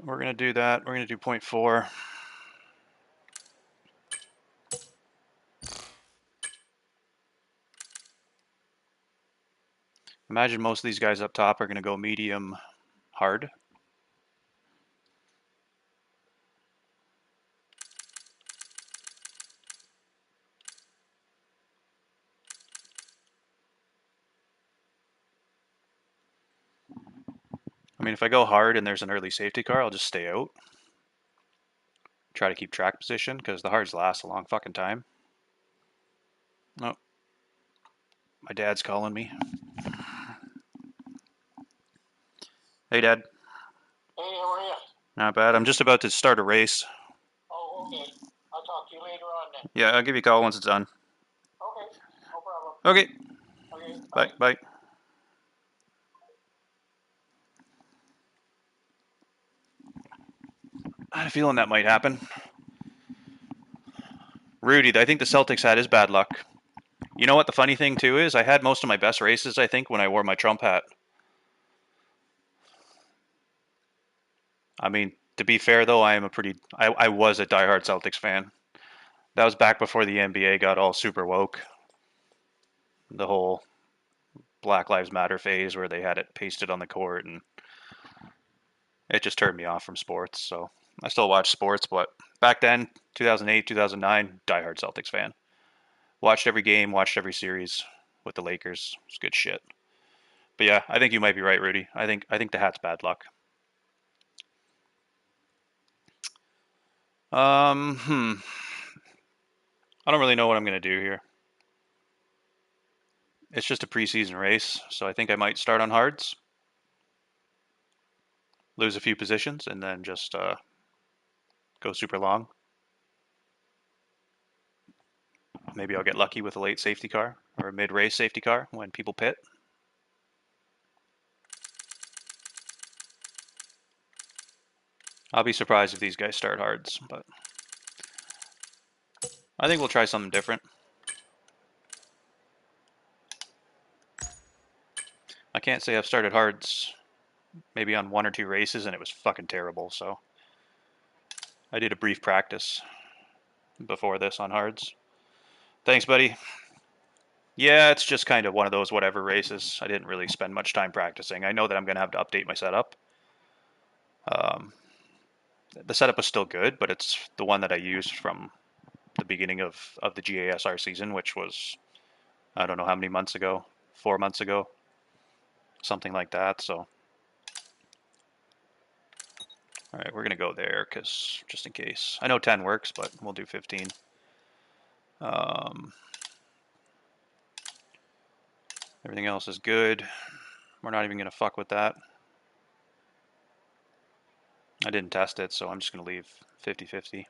we're going to do that. We're going to do 0.4. Imagine most of these guys up top are going to go medium hard. I mean, if I go hard and there's an early safety car, I'll just stay out. Try to keep track position, because the hards last a long fucking time. Oh, my dad's calling me. Hey, Dad. Hey, how are you? Not bad. I'm just about to start a race. Oh, okay. I'll talk to you later on then. Yeah, I'll give you a call once it's done. Okay, no problem. Okay. Okay, Bye. Bye. I had a feeling that might happen. Rudy, I think the Celtics had his bad luck. You know what the funny thing too is? I had most of my best races, I think, when I wore my Trump hat. I mean, to be fair though, I was a diehard Celtics fan. That was back before the NBA got all super woke. The whole Black Lives Matter phase where they had it pasted on the court, and it just turned me off from sports. So I still watch sports, but back then, 2008, 2009, diehard Celtics fan. Watched every game, watched every series with the Lakers. It's good shit. But yeah, I think you might be right, Rudy. I think the hat's bad luck. I don't really know what I'm gonna do here. It's just a preseason race, so I think I might start on hards, lose a few positions, and then just go super long. Maybe I'll get lucky with a late safety car or a mid-race safety car when people pit. I'll be surprised if these guys start hards, but I think we'll try something different. I can't say I've started hards maybe on 1 or 2 races and it was fucking terrible, so I did a brief practice before this on hards. Thanks, buddy. Yeah, it's just kind of one of those whatever races. I didn't really spend much time practicing. I know that I'm going to have to update my setup. Um, the setup is still good, but it's the one that I used from the beginning of the GASR season, which was, I don't know how many months ago, 4 months ago, something like that. So, all right, we're going to go there because just in case. I know 10 works, but we'll do 15. Everything else is good. We're not even going to fuck with that. I didn't test it, so I'm just going to leave 50-50.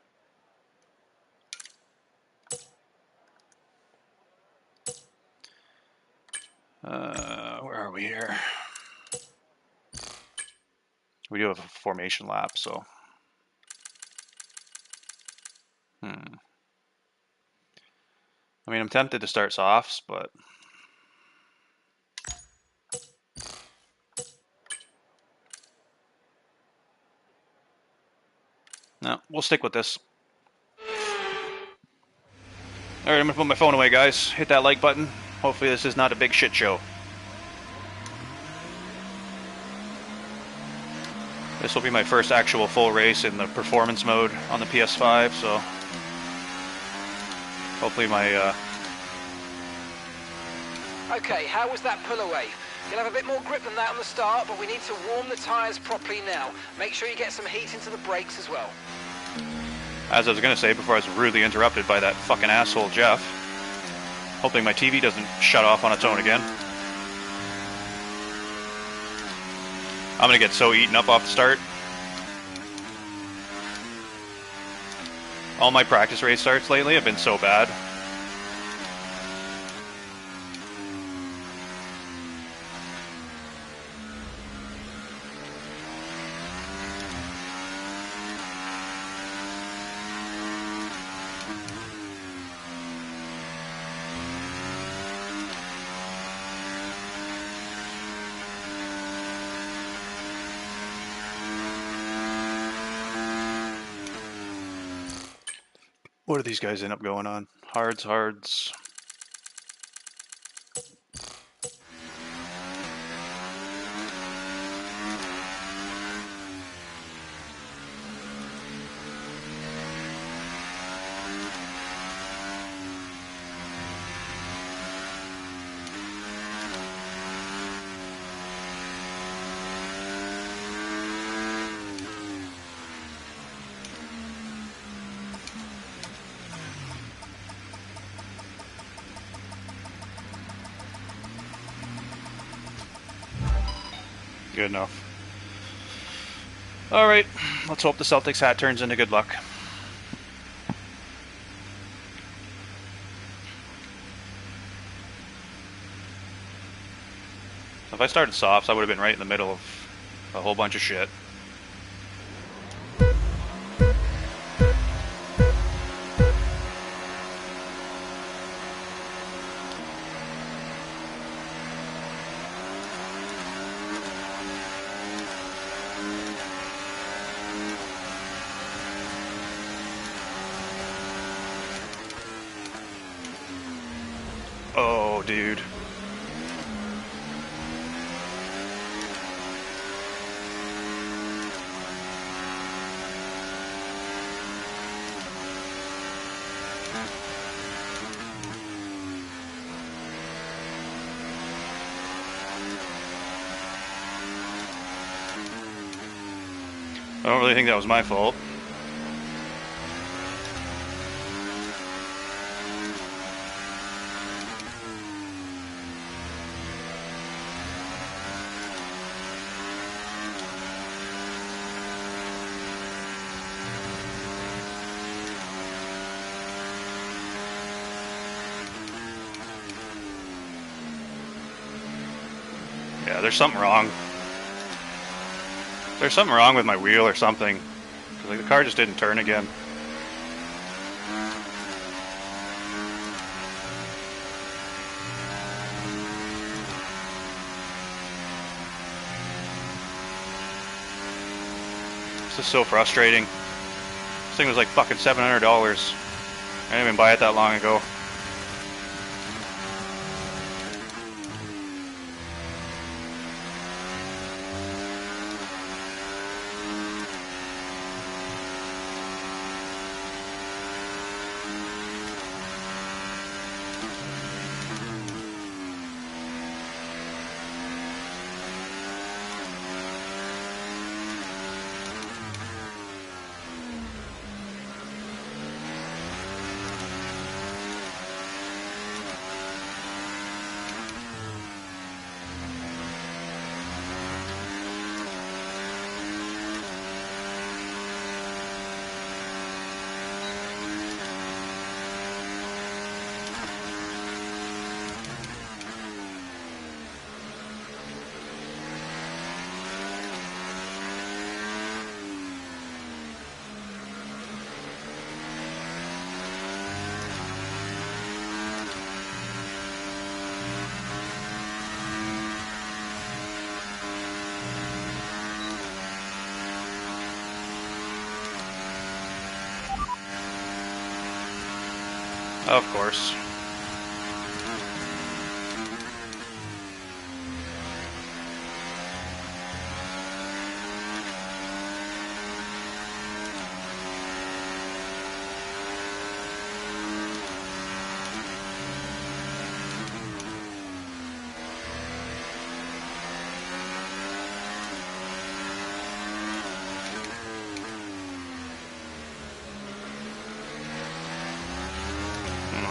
Where are we here? We do have a formation lap, so. I mean, I'm tempted to start softs, but. No, we'll stick with this. Alright, I'm going to put my phone away, guys. Hit that like button. Hopefully this is not a big shit show. This will be my first actual full race in the performance mode on the PS5, so hopefully my Okay, how was that pull away? You'll have a bit more grip than that on the start, but we need to warm the tyres properly now. Make sure you get some heat into the brakes as well. as I was going to say before I was rudely interrupted by that fucking asshole Jeff. Hoping my TV doesn't shut off on its own again. I'm going to get so eaten up off the start. All my practice race starts lately have been so bad. What do these guys end up going on? Hards, hards. Good enough. All right, let's hope the Celtics hat turns into good luck. If I started softs, I would have been right in the middle of a whole bunch of shit. Oh, dude. I don't really think that was my fault. Yeah, there's something wrong. There's something wrong with my wheel or something. Like, the car just didn't turn again. This is so frustrating. This thing was like fucking $700. I didn't even buy it that long ago. Of course.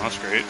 That's great.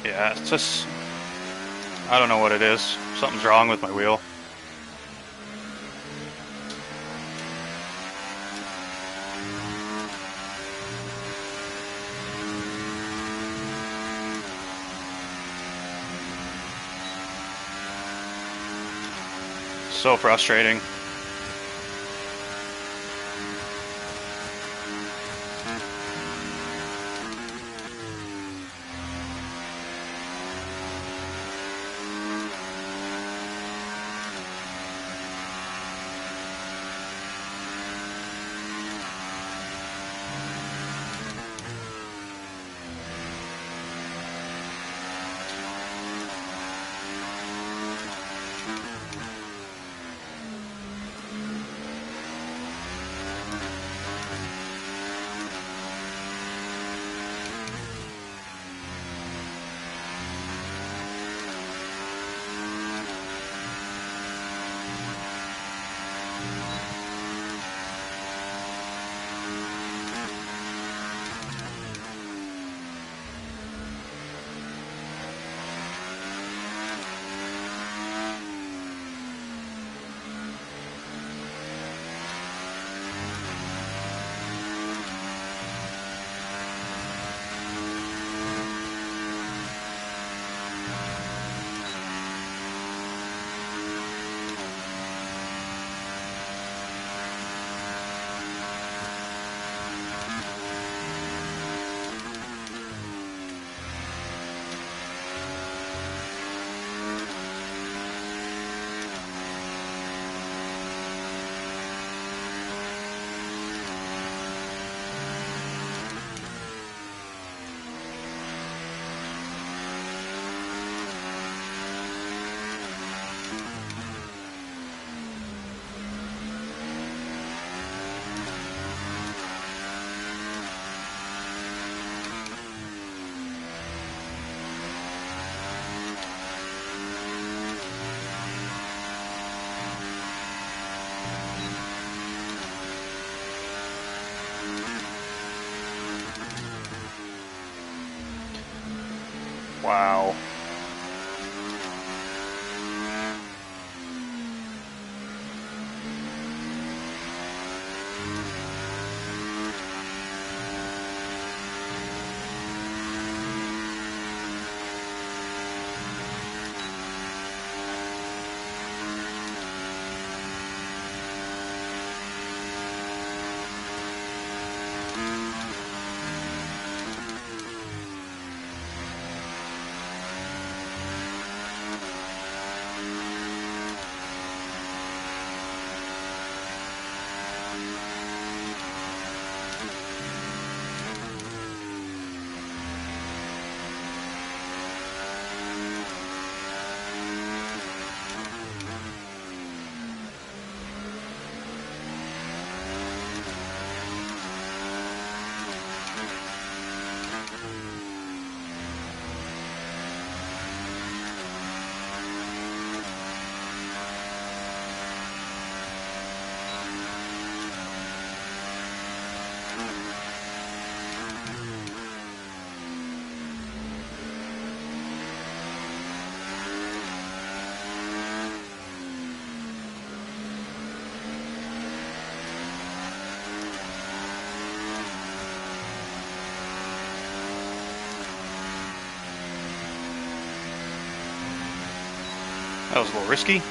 Yeah, it's just, I don't know what it is. Something's wrong with my wheel. So frustrating. Wow. That was a little risky.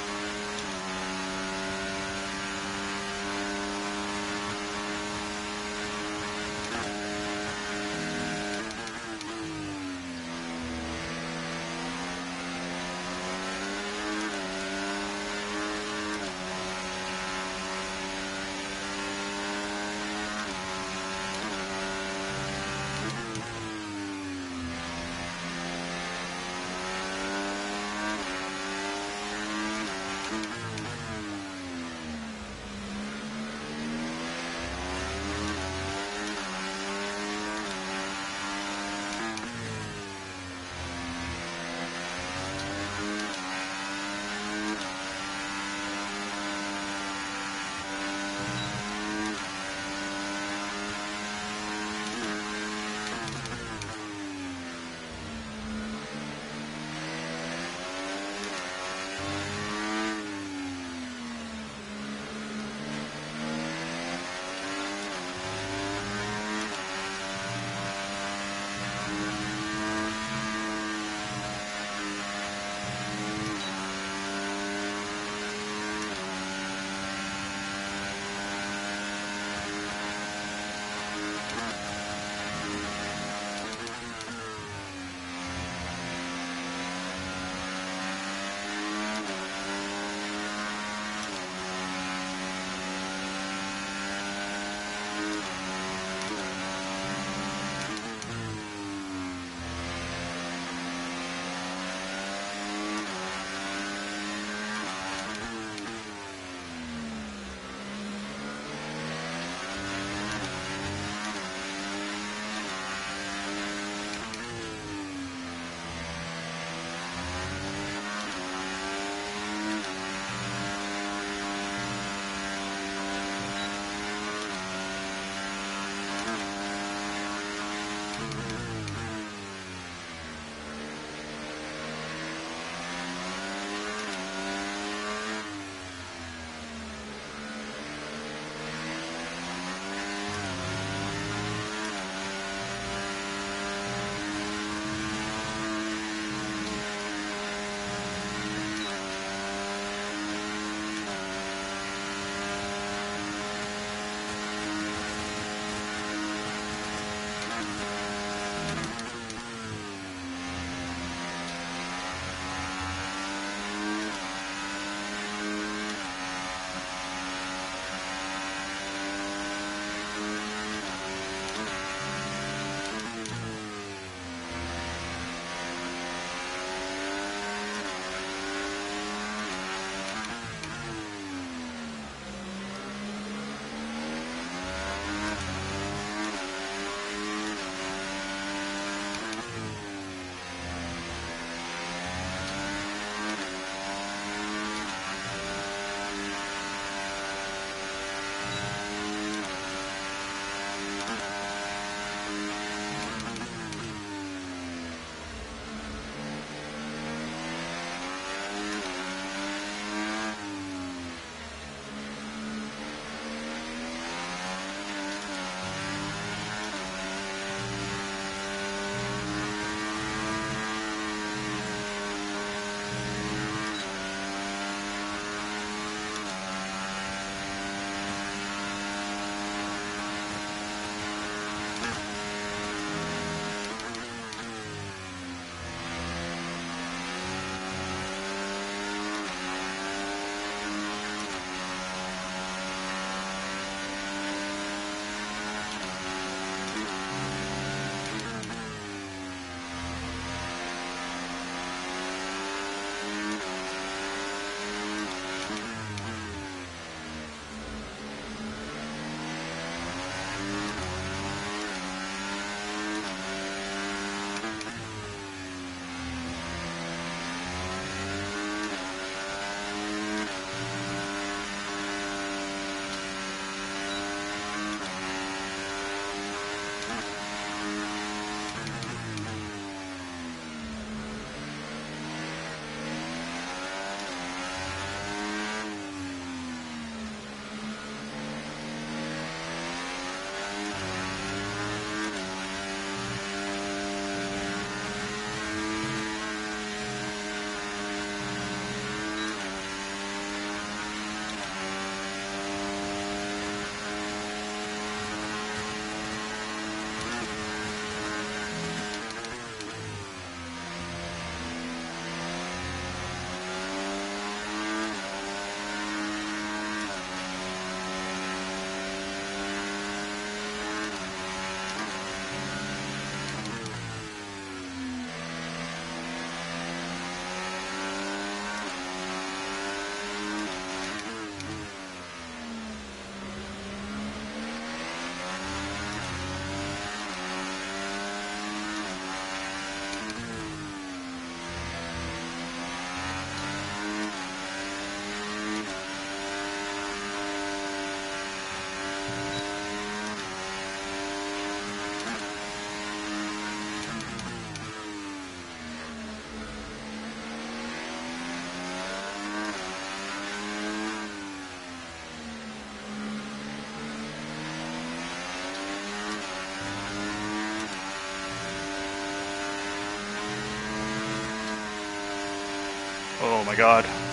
my god.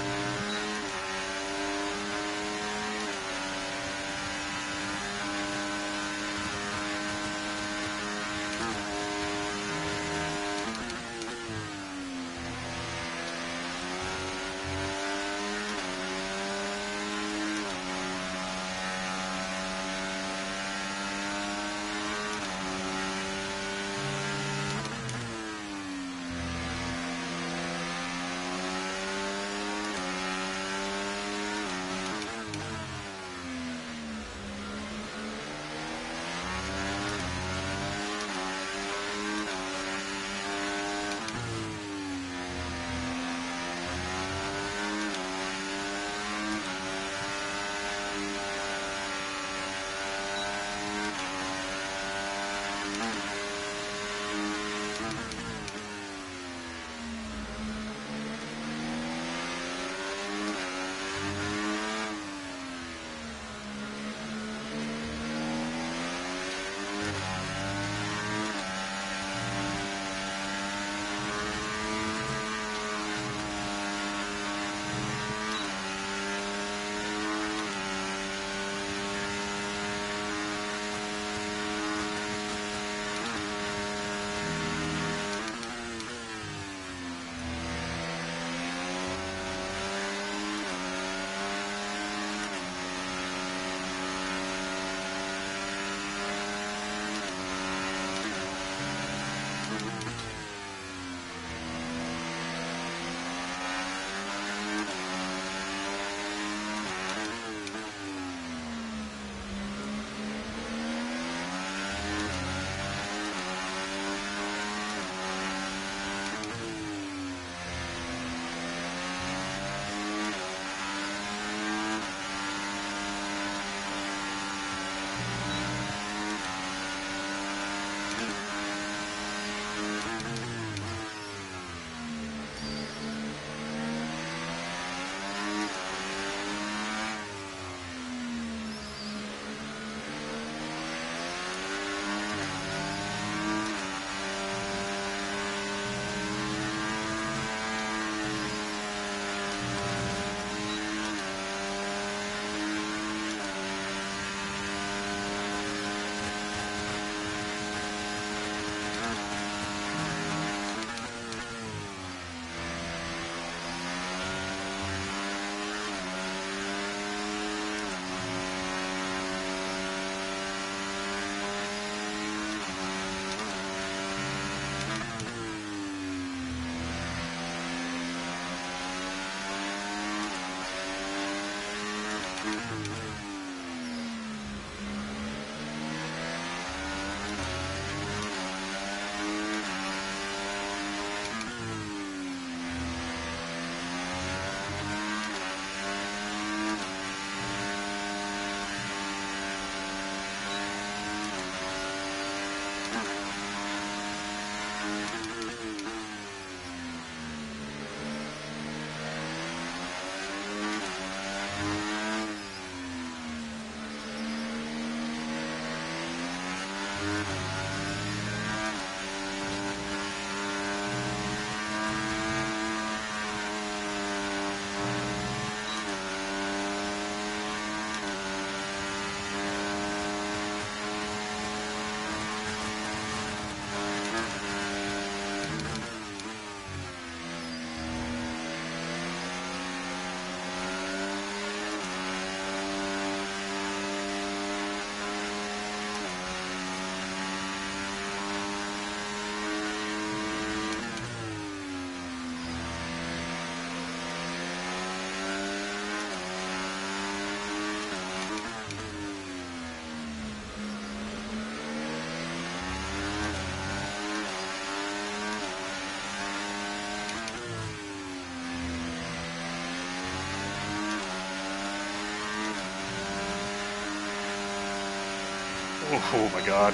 Oh my god.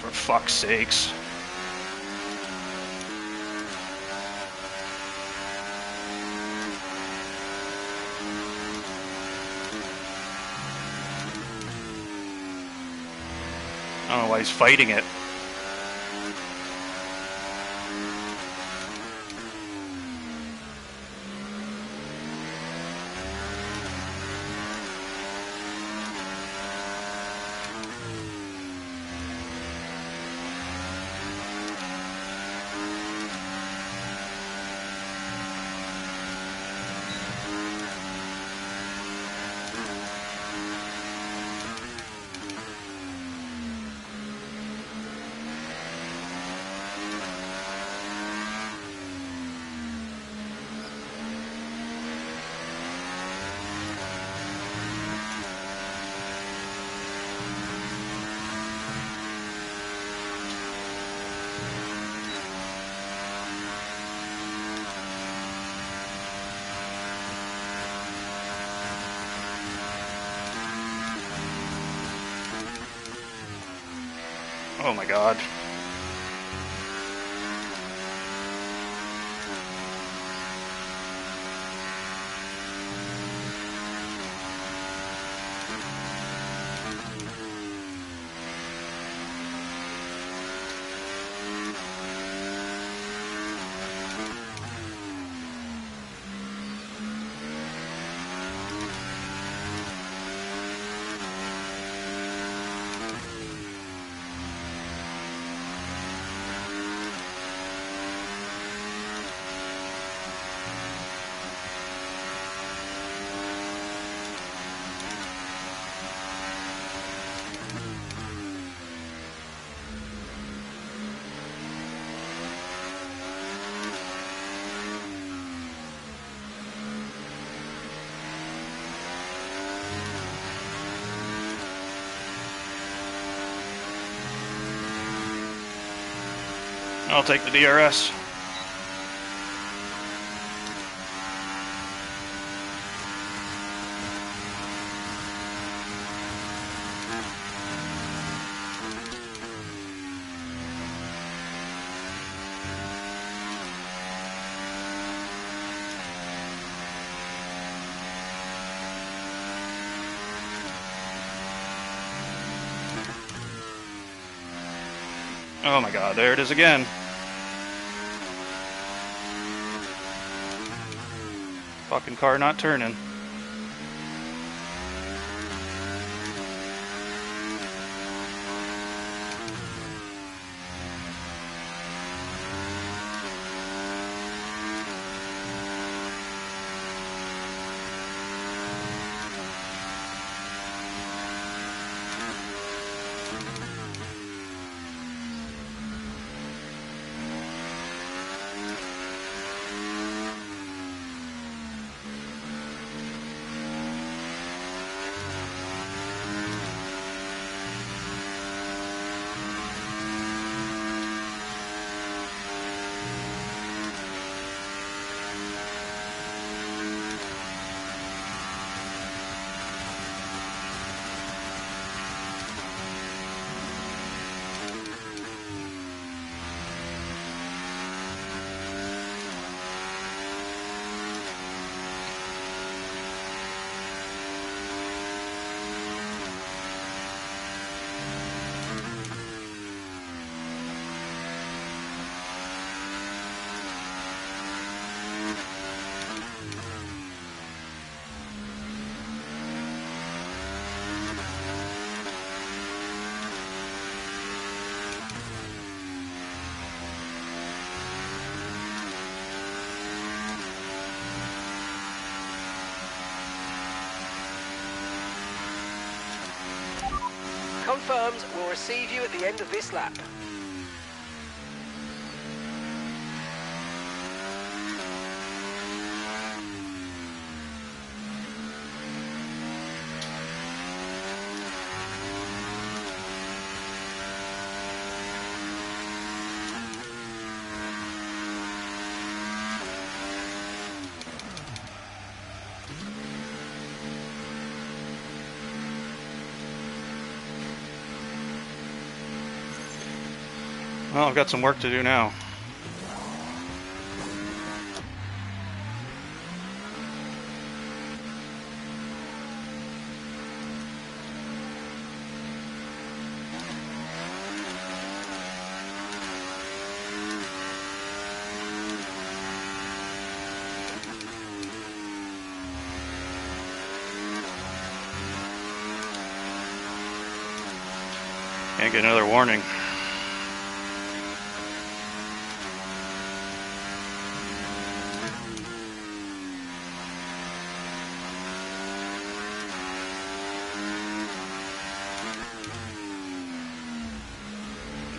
For fuck's sakes. I don't know why he's fighting it. Oh my god. I'll take the DRS. Oh my god, there it is again. Fucking car not turning. Confirmed, we'll receive you at the end of this lap. Well, I've got some work to do now. Can't get another warning.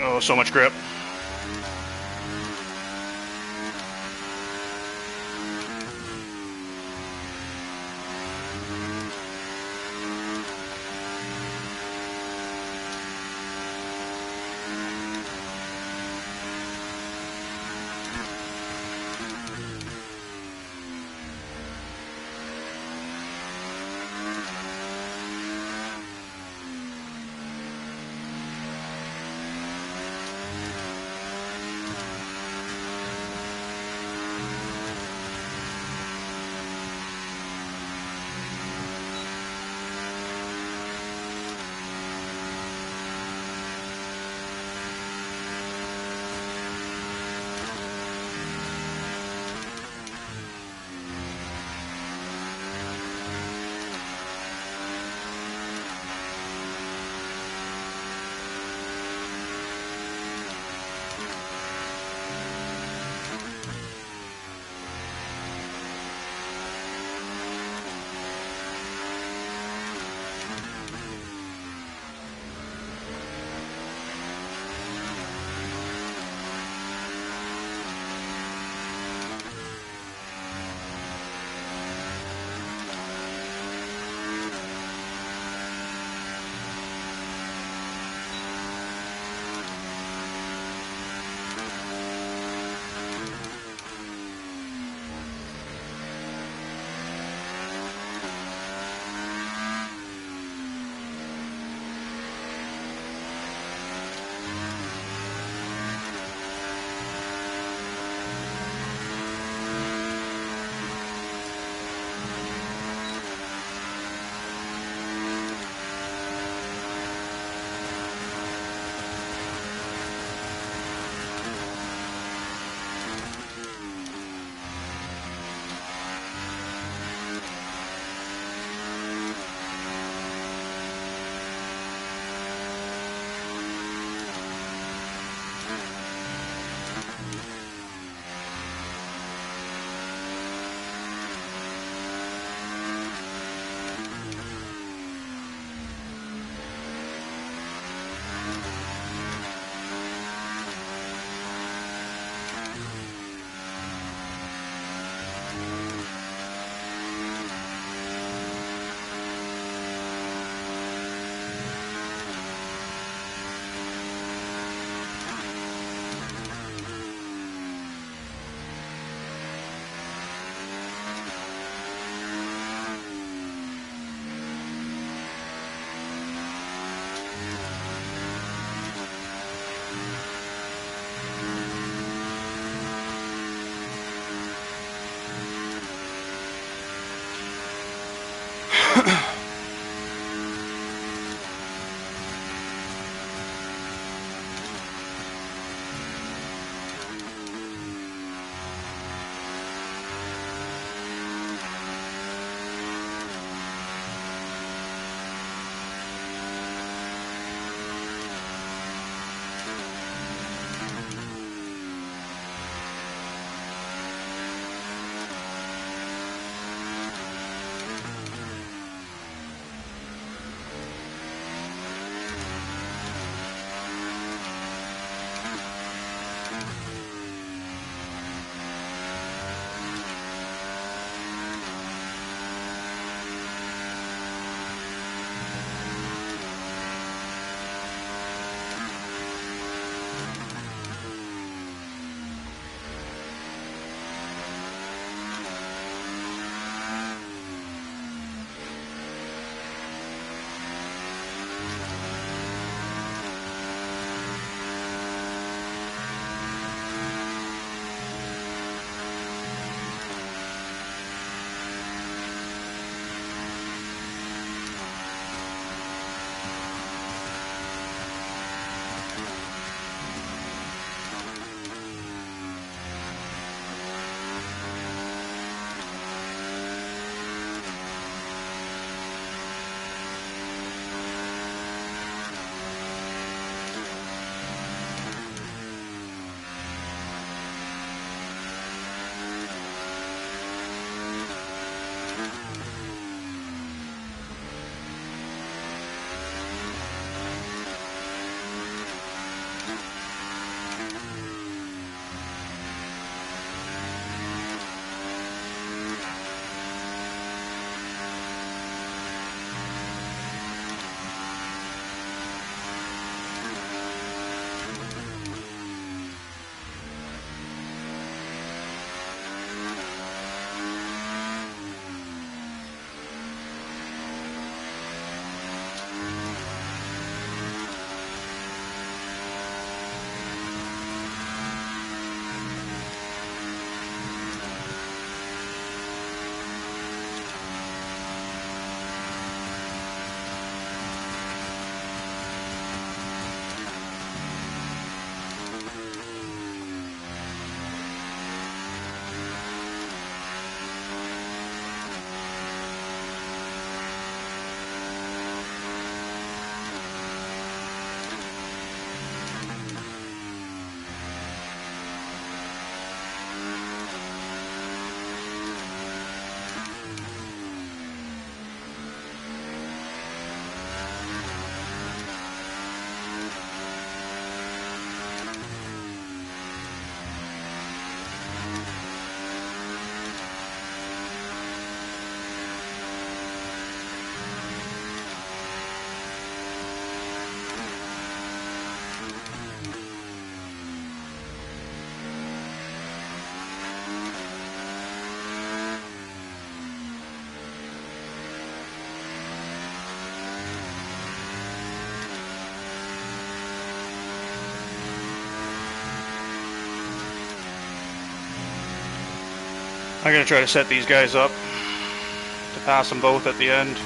Oh, so much grip. I'm gonna try to set these guys up to pass them both at the end.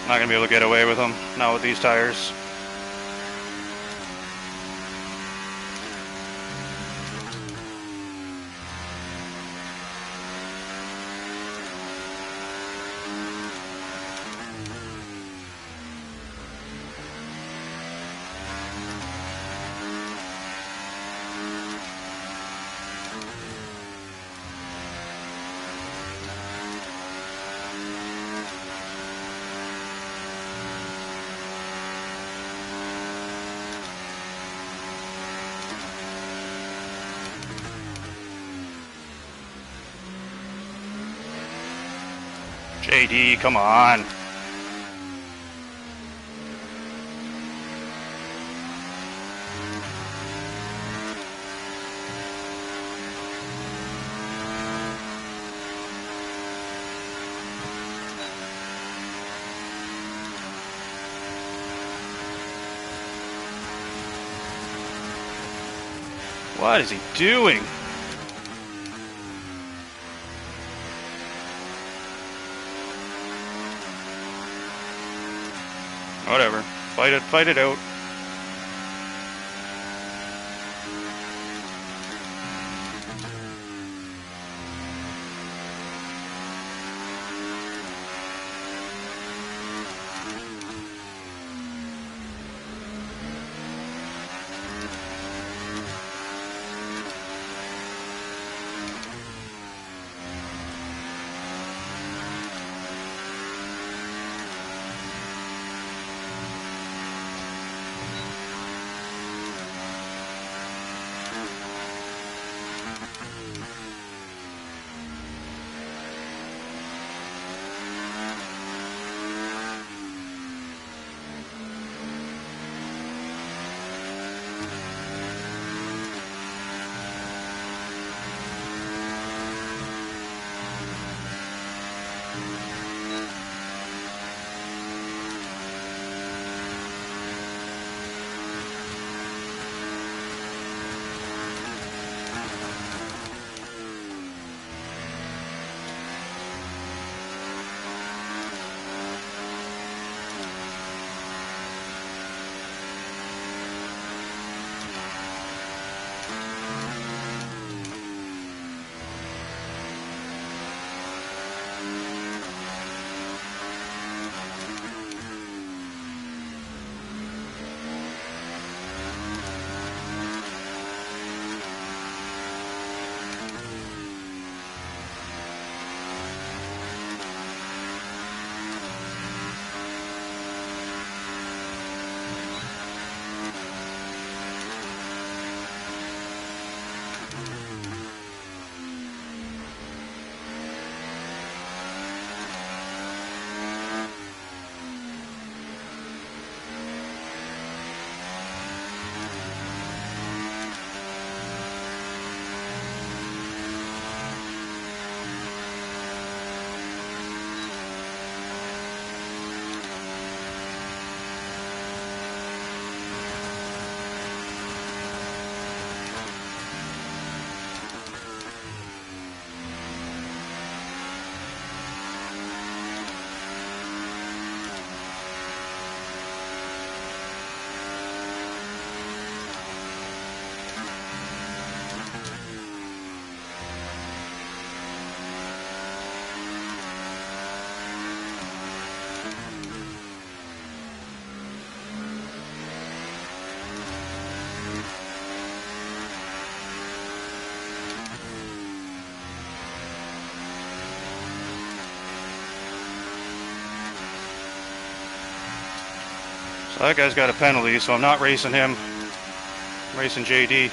Not gonna be able to get away with them, not with these tires. JD, come on. What is he doing? Whatever. Fight it out. So that guy's got a penalty, so I'm not racing him. I'm racing JD.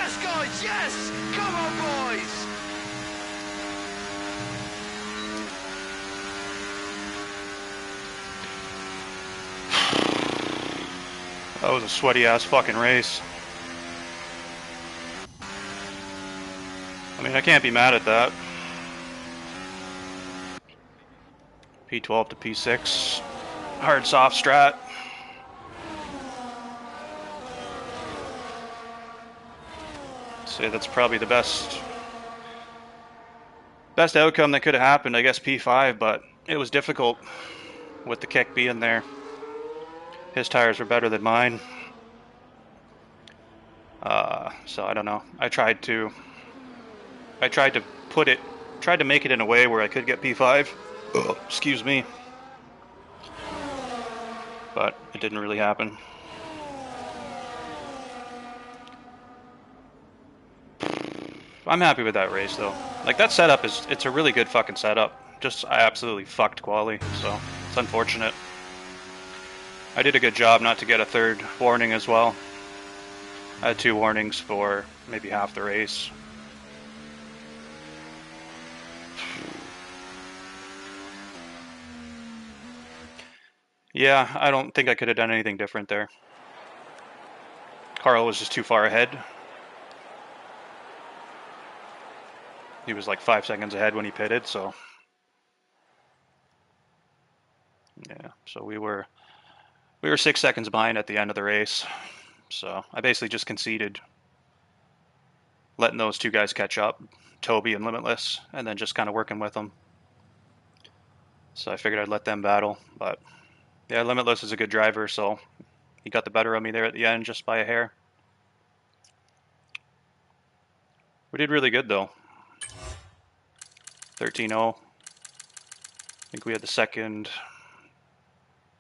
Yes, guys, yes! Come on, boys! That was a sweaty ass fucking race. I mean, I can't be mad at that. P12 to P6. Hard soft strat. Say that's probably the best outcome that could have happened. I guess P5, but it was difficult with the kick being there. His tires were better than mine. So I don't know. I tried to tried to make it in a way where I could get P5. Excuse me. But it didn't really happen. I'm happy with that race though. Like that setup it's a really good fucking setup. Just I absolutely fucked quali, so it's unfortunate. I did a good job not to get a third warning as well. I had 2 warnings for maybe half the race. Yeah, I don't think I could have done anything different there. Carl was just too far ahead. He was like 5 seconds ahead when he pitted, so yeah. So we were 6 seconds behind at the end of the race. So I basically just conceded, letting those 2 guys catch up, Toby and Limitless, and then just kind of working with them. So I figured I'd let them battle, but yeah, Limitless is a good driver, so he got the better of me there at the end just by a hair. We did really good though. 13-0. I think we had the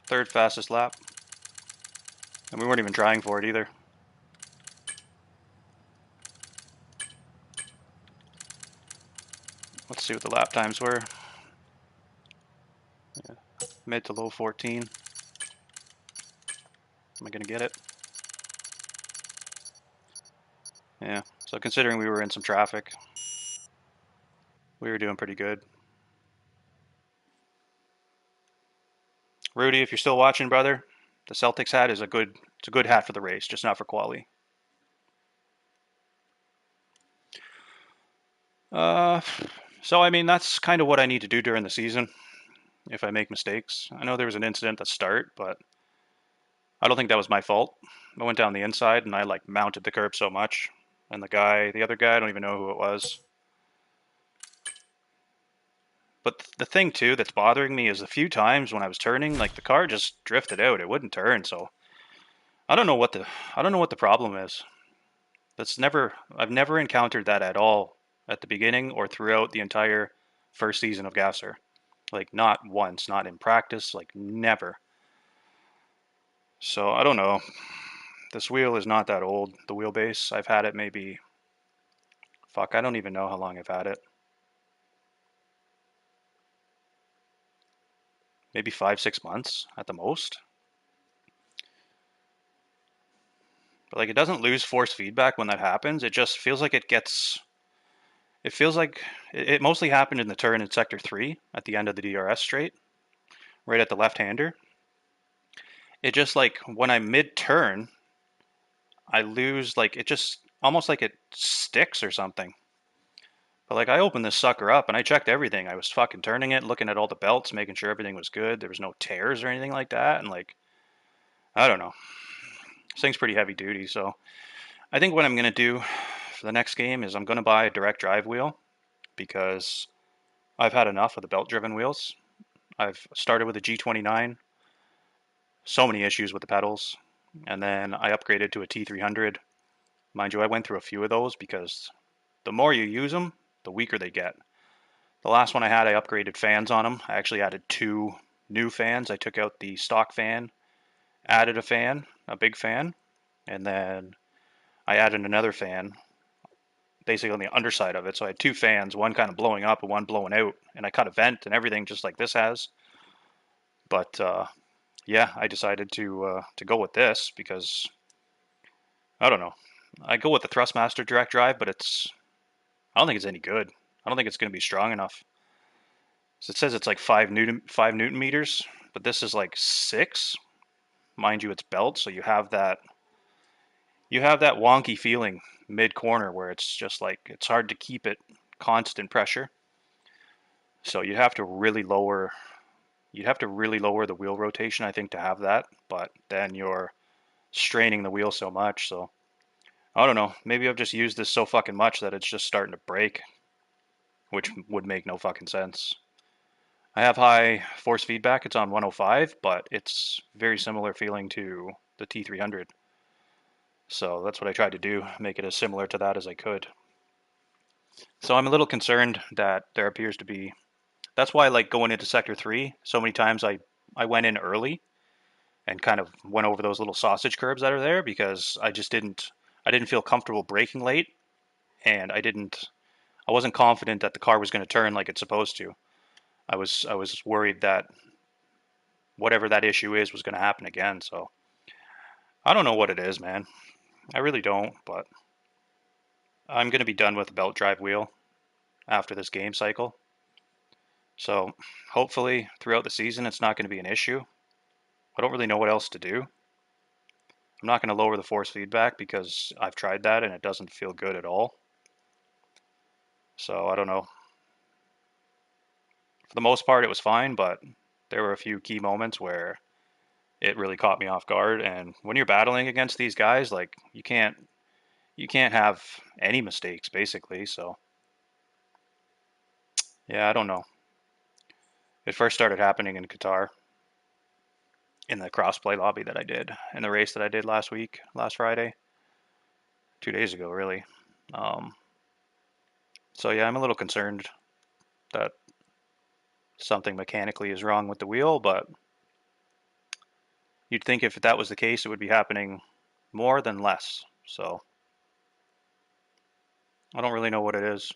third fastest lap. And we weren't even trying for it either. Let's see what the lap times were. Yeah. Mid to low 14. Am I going to get it? Yeah. So considering we were in some traffic, we were doing pretty good. Rudy, if you're still watching, brother, the Celtics hat is a good hat for the race, just not for quali. So I mean that's kind of what I need to do during the season if I make mistakes. I know there was an incident at the start, but I don't think that was my fault. I went down the inside and I like mounted the curb so much, and the other guy, I don't even know who it was. But the thing too that's bothering me is a few times when I was turning, like the car just drifted out. It wouldn't turn, so I don't know what the problem is. I've never encountered that at all at the beginning or throughout the entire first season of GASR. Like not once, not in practice, like never. So I don't know. This wheel is not that old. The wheelbase, I've had it maybe, fuck, I don't even know how long I've had it. Maybe 5, 6 months at the most. But like it doesn't lose force feedback when that happens. It just feels like it feels like it mostly happened in the turn in sector 3 at the end of the DRS straight, right at the left-hander. It just like when I'm mid-turn, I lose, like it just almost like it sticks or something. But like I opened this sucker up and I checked everything. I was fucking turning it, looking at all the belts, making sure everything was good. There was no tears or anything like that. And like, I don't know. This thing's pretty heavy duty. So I think what I'm going to do for the next game is I'm going to buy a direct drive wheel because I've had enough of the belt driven wheels. I've started with a G29, so many issues with the pedals. And then I upgraded to a T300. Mind you, I went through a few of those because the more you use them, the weaker they get. The last one I had, I upgraded fans on them. I actually added 2 new fans. I took out the stock fan, added a fan, a big fan, and then I added another fan, basically on the underside of it. So I had 2 fans, one kind of blowing up and one blowing out, and I cut a vent and everything just like this has. But yeah, I decided to go with this because I don't know. I go with the Thrustmaster direct drive, but I don't think it's any good. I don't think it's going to be strong enough. So it says it's like 5 Newton meters, but this is like 6. Mind you, it's belt, so you have that wonky feeling mid corner where it's just like it's hard to keep it constant pressure. So you'd have to really lower the wheel rotation, I think, to have that. But then you're straining the wheel so much. So I don't know. Maybe I've just used this so fucking much that it's just starting to break, which would make no fucking sense. I have high force feedback. It's on 105, but it's very similar feeling to the T300. So that's what I tried to do, make it as similar to that as I could. So I'm a little concerned that there appears to be. That's why, like going into Sector 3, so many times I went in early and kind of went over those little sausage curbs that are there because I didn't feel comfortable braking late, and I wasn't confident that the car was going to turn like it's supposed to. I was worried that whatever that issue is was going to happen again. So I don't know what it is, man. I really don't, but I'm going to be done with the belt drive wheel after this game cycle. So hopefully throughout the season it's not going to be an issue. I don't really know what else to do. I'm not going to lower the force feedback because I've tried that and it doesn't feel good at all. So I don't know. For the most part, it was fine, but there were a few key moments where it really caught me off guard. And when you're battling against these guys, like you can't have any mistakes basically. So yeah, I don't know. It first started happening in Qatar in the crossplay lobby that I did in the race that I did last Friday, 2 days ago, really. Um, so yeah, I'm a little concerned that something mechanically is wrong with the wheel, but you'd think if that was the case, it would be happening more than less. So I don't really know what it is.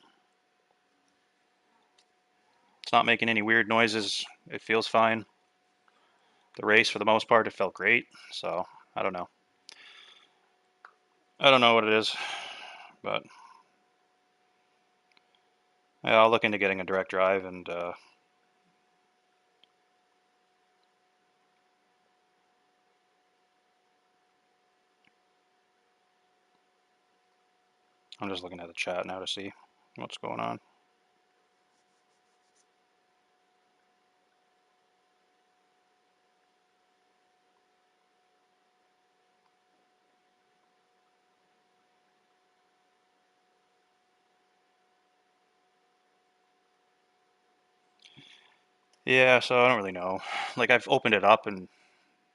It's not making any weird noises. It feels fine. The race, for the most part, it felt great. So I don't know. I don't know what it is, but yeah, I'll look into getting a direct drive, and I'm just looking at the chat now to see what's going on. Yeah, so I don't really know. Like I've opened it up, and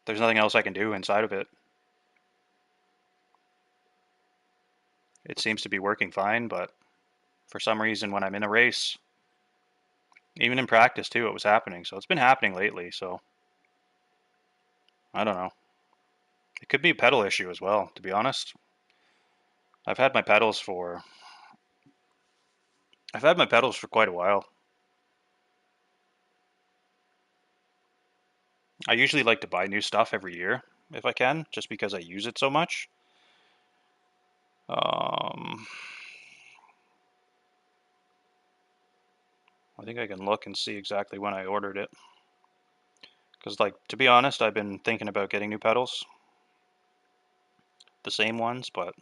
there's nothing else I can do inside of it. It seems to be working fine, but for some reason, when I'm in a race, even in practice too, it was happening. So it's been happening lately. So I don't know. It could be a pedal issue as well, to be honest. I've had my pedals for I've had my pedals for quite a while. I usually like to buy new stuff every year if I can, just because I use it so much. Um, I think I can look and see exactly when I ordered it. Because, like, to be honest, I've been thinking about getting new pedals, the same ones, but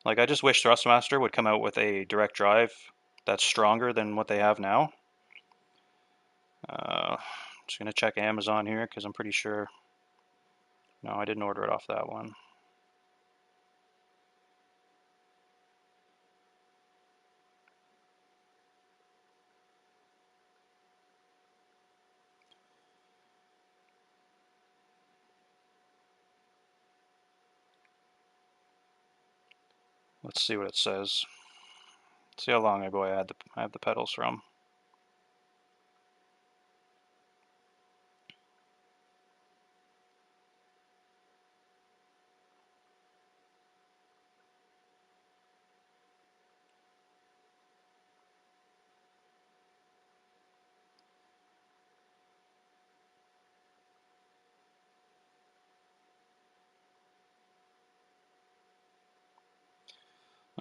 like, I just wish Thrustmaster would come out with a direct drive that's stronger than what they have now. Just gonna check Amazon here because I'm pretty sure. No, I didn't order it off that one. Let's see what it says. See how long ago I have the pedals from.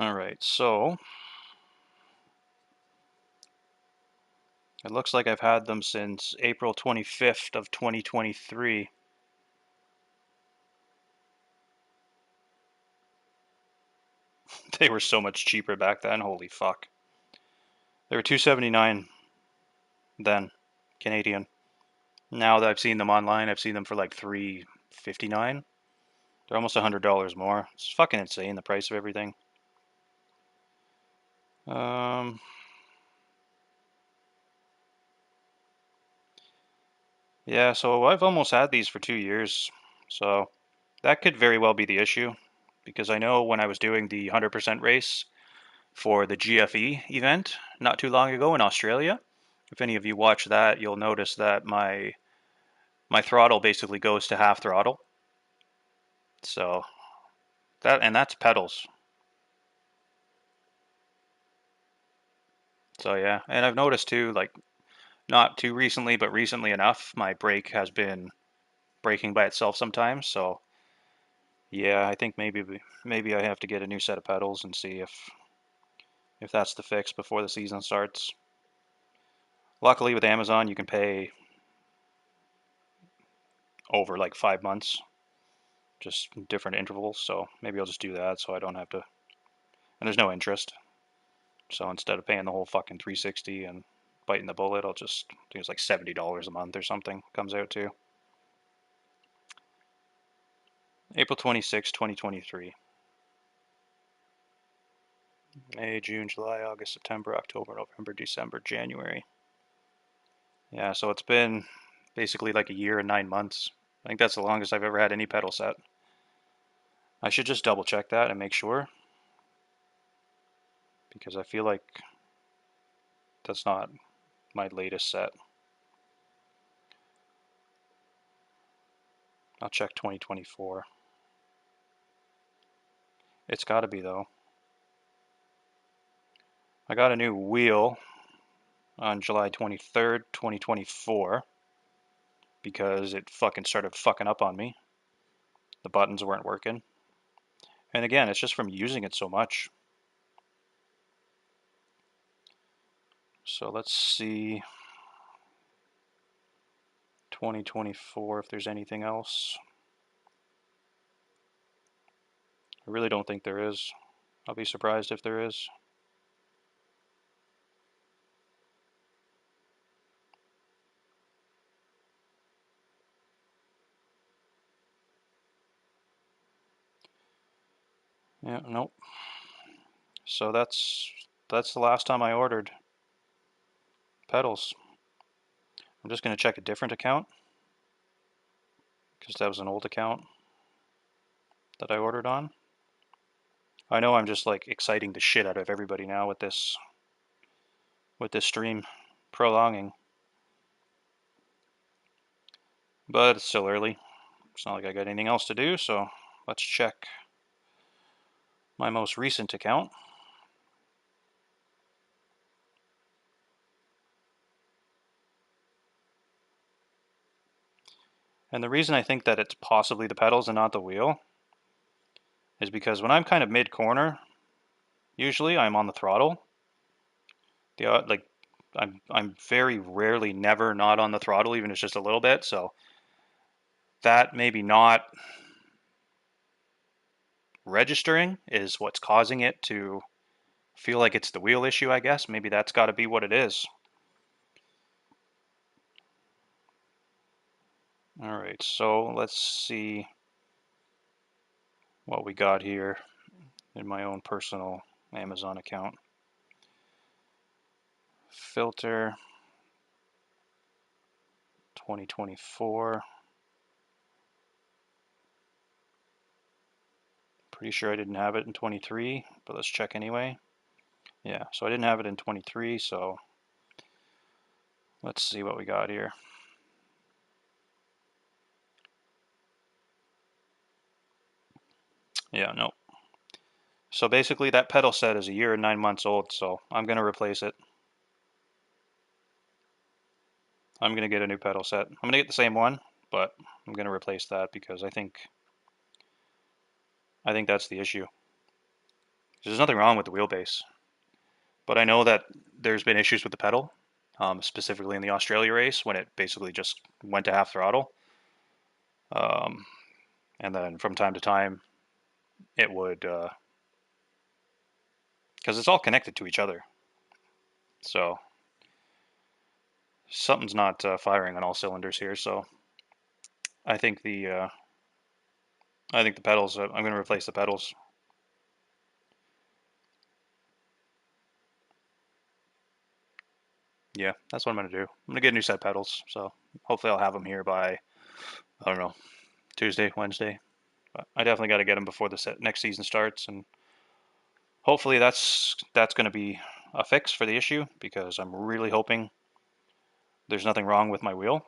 All right, so it looks like I've had them since April 25th of 2023. They were so much cheaper back then. Holy fuck. They were 279 then, Canadian. Now that I've seen them online, I've seen them for like 359. They're almost $100 more. It's fucking insane, the price of everything. Um, yeah, so I've almost had these for 2 years. So that could very well be the issue. Because I know when I was doing the 100% race for the GFE event not too long ago in Australia, if any of you watch that, you'll notice that my throttle basically goes to half throttle. So that's pedals. So yeah, and I've noticed too, like not too recently, but recently enough, my brake has been braking by itself sometimes. So yeah, I think maybe I have to get a new set of pedals and see if that's the fix before the season starts. Luckily with Amazon, you can pay over like 5 months, just different intervals. So maybe I'll just do that so I don't have to. And there's no interest. So instead of paying the whole fucking 360 and biting the bullet, I'll just I think it's like $70 a month or something comes out to. April 26, 2023. May, June, July, August, September, October, November, December, January. Yeah, so it's been basically like a year and 9 months. I think that's the longest I've ever had any pedal set. I should just double check that and make sure because I feel like that's not my latest set. I'll check 2024. It's got to be though. I got a new wheel on July 23rd, 2024 because it fucking started fucking up on me. The buttons weren't working. And again, it's just from using it so much. So let's see 2024 if there's anything else. I really don't think there is. I'll be surprised if there is. Yeah, nope. So that's the last time I ordered pedals. I'm just going to check a different account because that was an old account that I ordered on. I know I'm just like exciting the shit out of everybody now with this stream prolonging. But it's still early. It's not like I got anything else to do, so let's check my most recent account. And the reason I think that it's possibly the pedals and not the wheel is because when I'm kind of mid-corner, usually I'm on the throttle. Like I'm very rarely never not on the throttle, even if it's just a little bit. So that maybe not registering is what's causing it to feel like it's the wheel issue, I guess. Maybe that's got to be what it is. All right, so let's see what we got here in my own personal Amazon account. Filter 2024. Pretty sure I didn't have it in 23, but let's check anyway. Yeah, so I didn't have it in 23, so let's see what we got here. Yeah, no. So basically that pedal set is a year and 9 months old, so I'm going to replace it. I'm going to get a new pedal set. I'm going to get the same one, but I'm going to replace that because I think that's the issue. There's nothing wrong with the wheelbase, but I know that there's been issues with the pedal, specifically in the Australia race when it basically just went to half throttle. Um, and then from time to time, it would, because it's all connected to each other. So something's not firing on all cylinders here. So I think the pedals. I'm going to replace the pedals. Yeah, that's what I'm going to do. I'm going to get a new set of pedals. So hopefully I'll have them here by, I don't know, Tuesday, Wednesday. But I definitely got to get them before the next season starts, and hopefully that's going to be a fix for the issue because I'm really hoping there's nothing wrong with my wheel.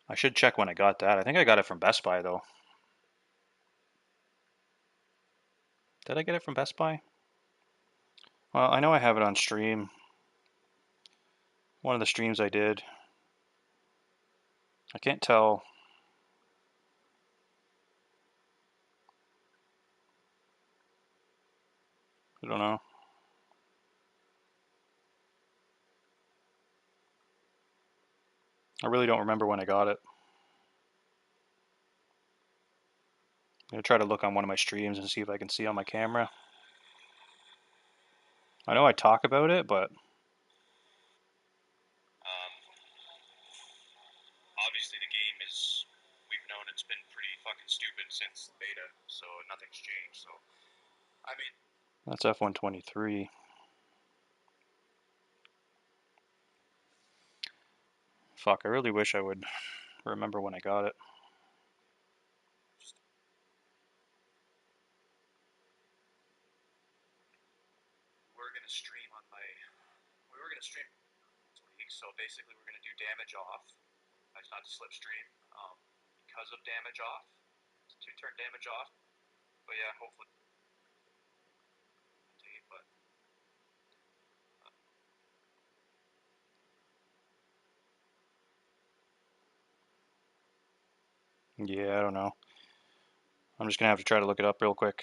I should check when I got that. I think I got it from Best Buy though. Did I get it from Best Buy? Well, I know I have it on stream. One of the streams I did. I can't tell. I don't know. I really don't remember when I got it. I'm going to try to look on one of my streams and see if I can see on my camera. I know I talk about it, but obviously the game is, we've known it's been pretty fucking stupid since the beta, so nothing's changed. So I mean, that's F123. Fuck, I really wish I would remember when I got it. We're gonna stream on my. We were gonna stream this week, so basically we're gonna do damage off. I not to slipstream because of damage off. To turn damage off. But yeah, hopefully. But yeah, I don't know. I'm just gonna have to try to look it up real quick.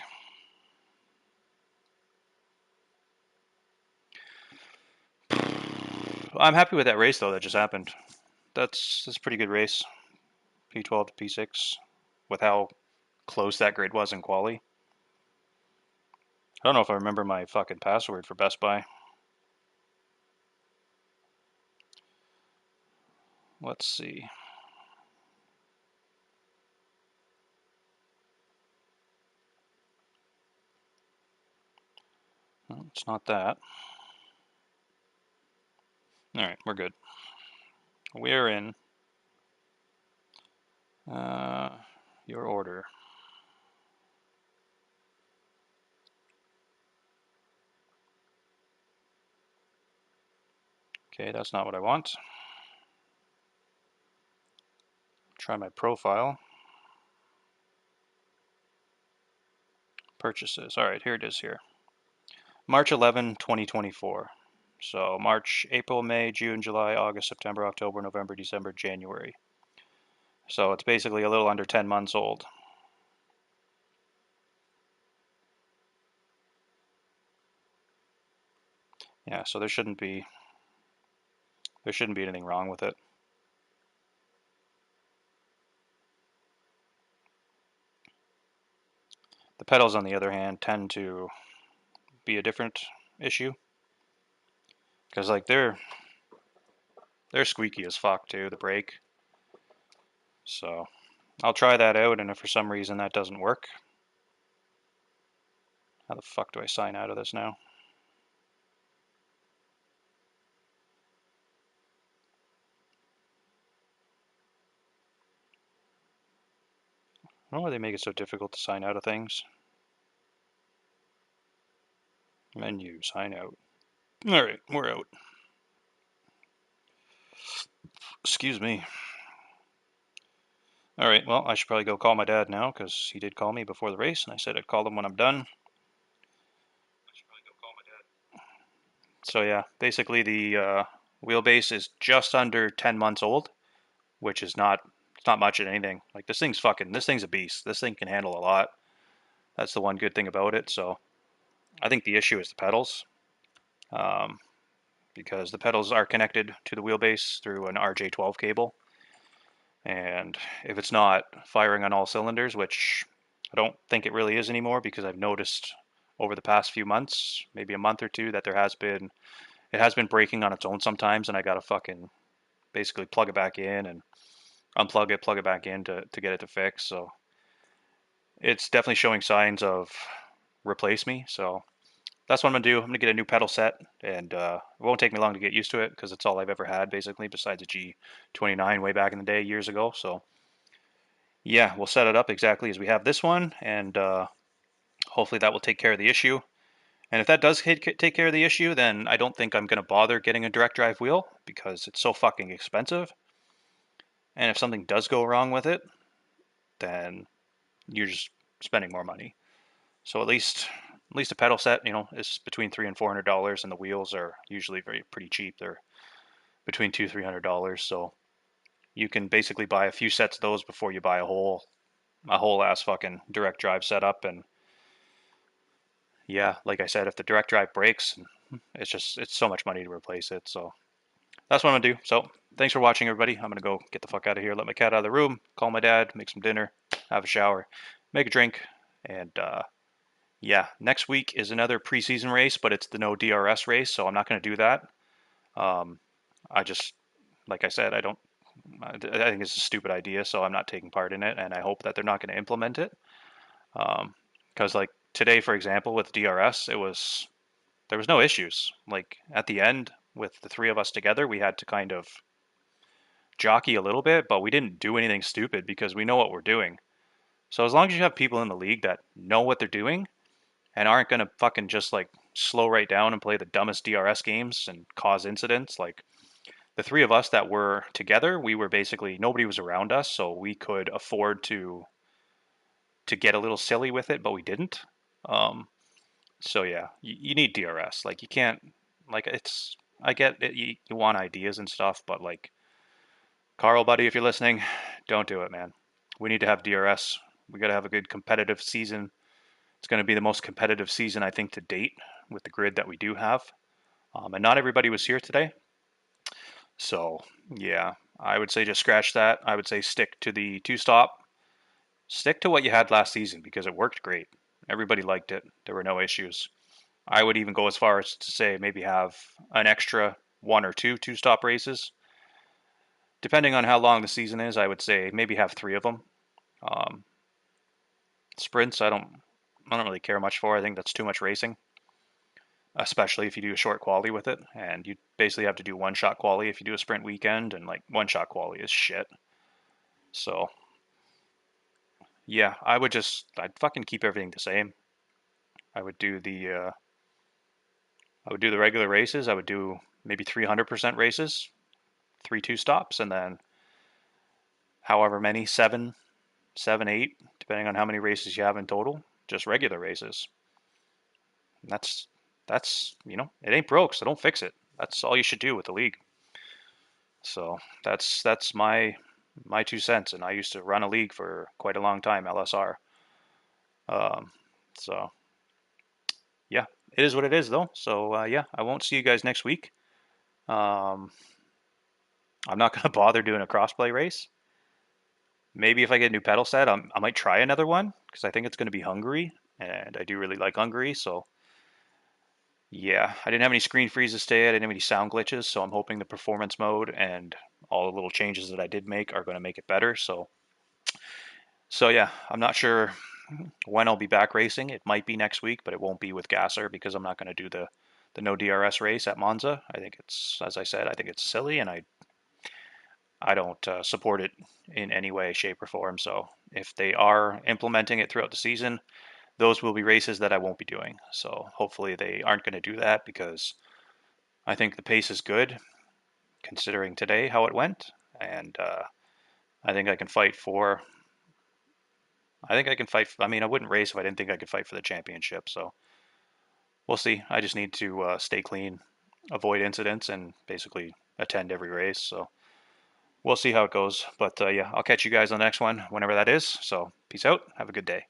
I'm happy with that race though that just happened. That's a pretty good race. P12 to P6 with how close that grid was in quali. I don't know if I remember my fucking password for Best Buy. Let's see. No, it's not that. All right, we're good. We're in your order. Okay, that's not what I want. Try my profile. Purchases. All right, here it is here. March 11, 2024. So March, April, May, June, July, August, September, October, November, December, January. So it's basically a little under 10 months old. Yeah, so there shouldn't be anything wrong with it. The pedals, on the other hand, tend to be a different issue because like they're squeaky as fuck too, the brake. So I'll try that out, and if for some reason that doesn't work, how the fuck do I sign out of this now? I don't know why they make it so difficult to sign out of things. Menu, sign out. Alright, we're out. Excuse me. Alright, well, I should probably go call my dad now because he did call me before the race and I said I'd call him when I'm done. I should probably go call my dad. So yeah, basically the wheelbase is just under 10 months old, which is not, it's not much of anything. Like this thing's a beast. This thing can handle a lot. That's the one good thing about it. So I think the issue is the pedals, um, because the pedals are connected to the wheelbase through an RJ12 cable. And if it's not firing on all cylinders, which I don't think it really is anymore, because I've noticed over the past few months, maybe a month or two, that it has been breaking on its own sometimes, and I gotta fucking basically plug it back in and unplug it, plug it back in to get it to fix. So it's definitely showing signs of replace me. So that's what I'm gonna do. I'm gonna get a new pedal set, and it won't take me long to get used to it because it's all I've ever had basically, besides a G29 way back in the day years ago. So yeah, we'll set it up exactly as we have this one, and hopefully that will take care of the issue. And if that does take care of the issue, then I don't think I'm going to bother getting a direct drive wheel because it's so fucking expensive. And if something does go wrong with it, then you're just spending more money. So at least a pedal set, is between $300 and $400, and the wheels are usually pretty cheap. They're between $200-300. So you can basically buy a few sets of those before you buy a whole ass fucking direct drive setup. And yeah, like I said, if the direct drive breaks, it's so much money to replace it. So that's what I'm gonna do. So thanks for watching, everybody. I'm gonna go get the fuck out of here, let my cat out of the room, call my dad, make some dinner, have a shower, make a drink, and yeah, next week is another preseason race, but it's the no DRS race, so I'm not gonna do that. Um, I just, like I said, I don't. I think it's a stupid idea, so I'm not taking part in it, and I hope that they're not going to implement it. Because like today, for example, with DRS, there was no issues. Like at the end, with the three of us together, we had to kind of jockey a little bit, but we didn't do anything stupid because we know what we're doing. So as long as you have people in the league that know what they're doing and aren't gonna fucking just like slow right down and play the dumbest DRS games and cause incidents, like the three of us that were together, we were basically nobody was around us, so we could afford to get a little silly with it, but we didn't. Um, so yeah, you need DRS. Like you can't like it's. I get it. You want ideas and stuff, but like Carl, buddy, if you're listening, don't do it, man. We need to have DRS. We got to have a good competitive season. It's going to be the most competitive season, I think, to date with the grid that we do have. And not everybody was here today. So, yeah, I would say just scratch that. I would say stick to the two stop. Stick to what you had last season because it worked great. Everybody liked it. There were no issues. I would even go as far as to say maybe have an extra one or two stop races. Depending on how long the season is, I would say maybe have three of them. Um, Sprints, I don't really care much for. I think that's too much racing, especially if you do a short quali with it, and you basically have to do one shot quali if you do a sprint weekend, and like one shot quali is shit. So yeah, I'd fucking keep everything the same. I would do the uh, I would do the regular races. I would do maybe 300% races, three two stops, and then however many seven, eight, depending on how many races you have in total, just regular races. That's it ain't broke, so don't fix it. That's all you should do with the league. So that's my 2 cents, and I used to run a league for quite a long time, LSR. Um, so yeah, it is what it is though. So yeah, I won't see you guys next week. Um, I'm not gonna bother doing a crossplay race. Maybe if I get a new pedal set, I might try another one because I think it's going to be Hungary, and I do really like Hungary. So yeah, I didn't have any screen freezes today. I didn't have any sound glitches, so I'm hoping the performance mode and all the little changes that I did make are going to make it better. So yeah, I'm not sure when I'll be back racing. It might be next week, but it won't be with GASR because I'm not going to do the no DRS race at Monza. I think it's, as I said, I think it's silly, and I don't support it in any way, shape, or form. So if they are implementing it throughout the season, those will be races that I won't be doing. So hopefully they aren't going to do that because I think the pace is good considering today how it went, and I think I can fight for. I think I can fight. I mean, I wouldn't race if I didn't think I could fight for the championship. So we'll see. I just need to stay clean, avoid incidents, and basically attend every race. So we'll see how it goes. But yeah, I'll catch you guys on the next one whenever that is. So peace out. Have a good day.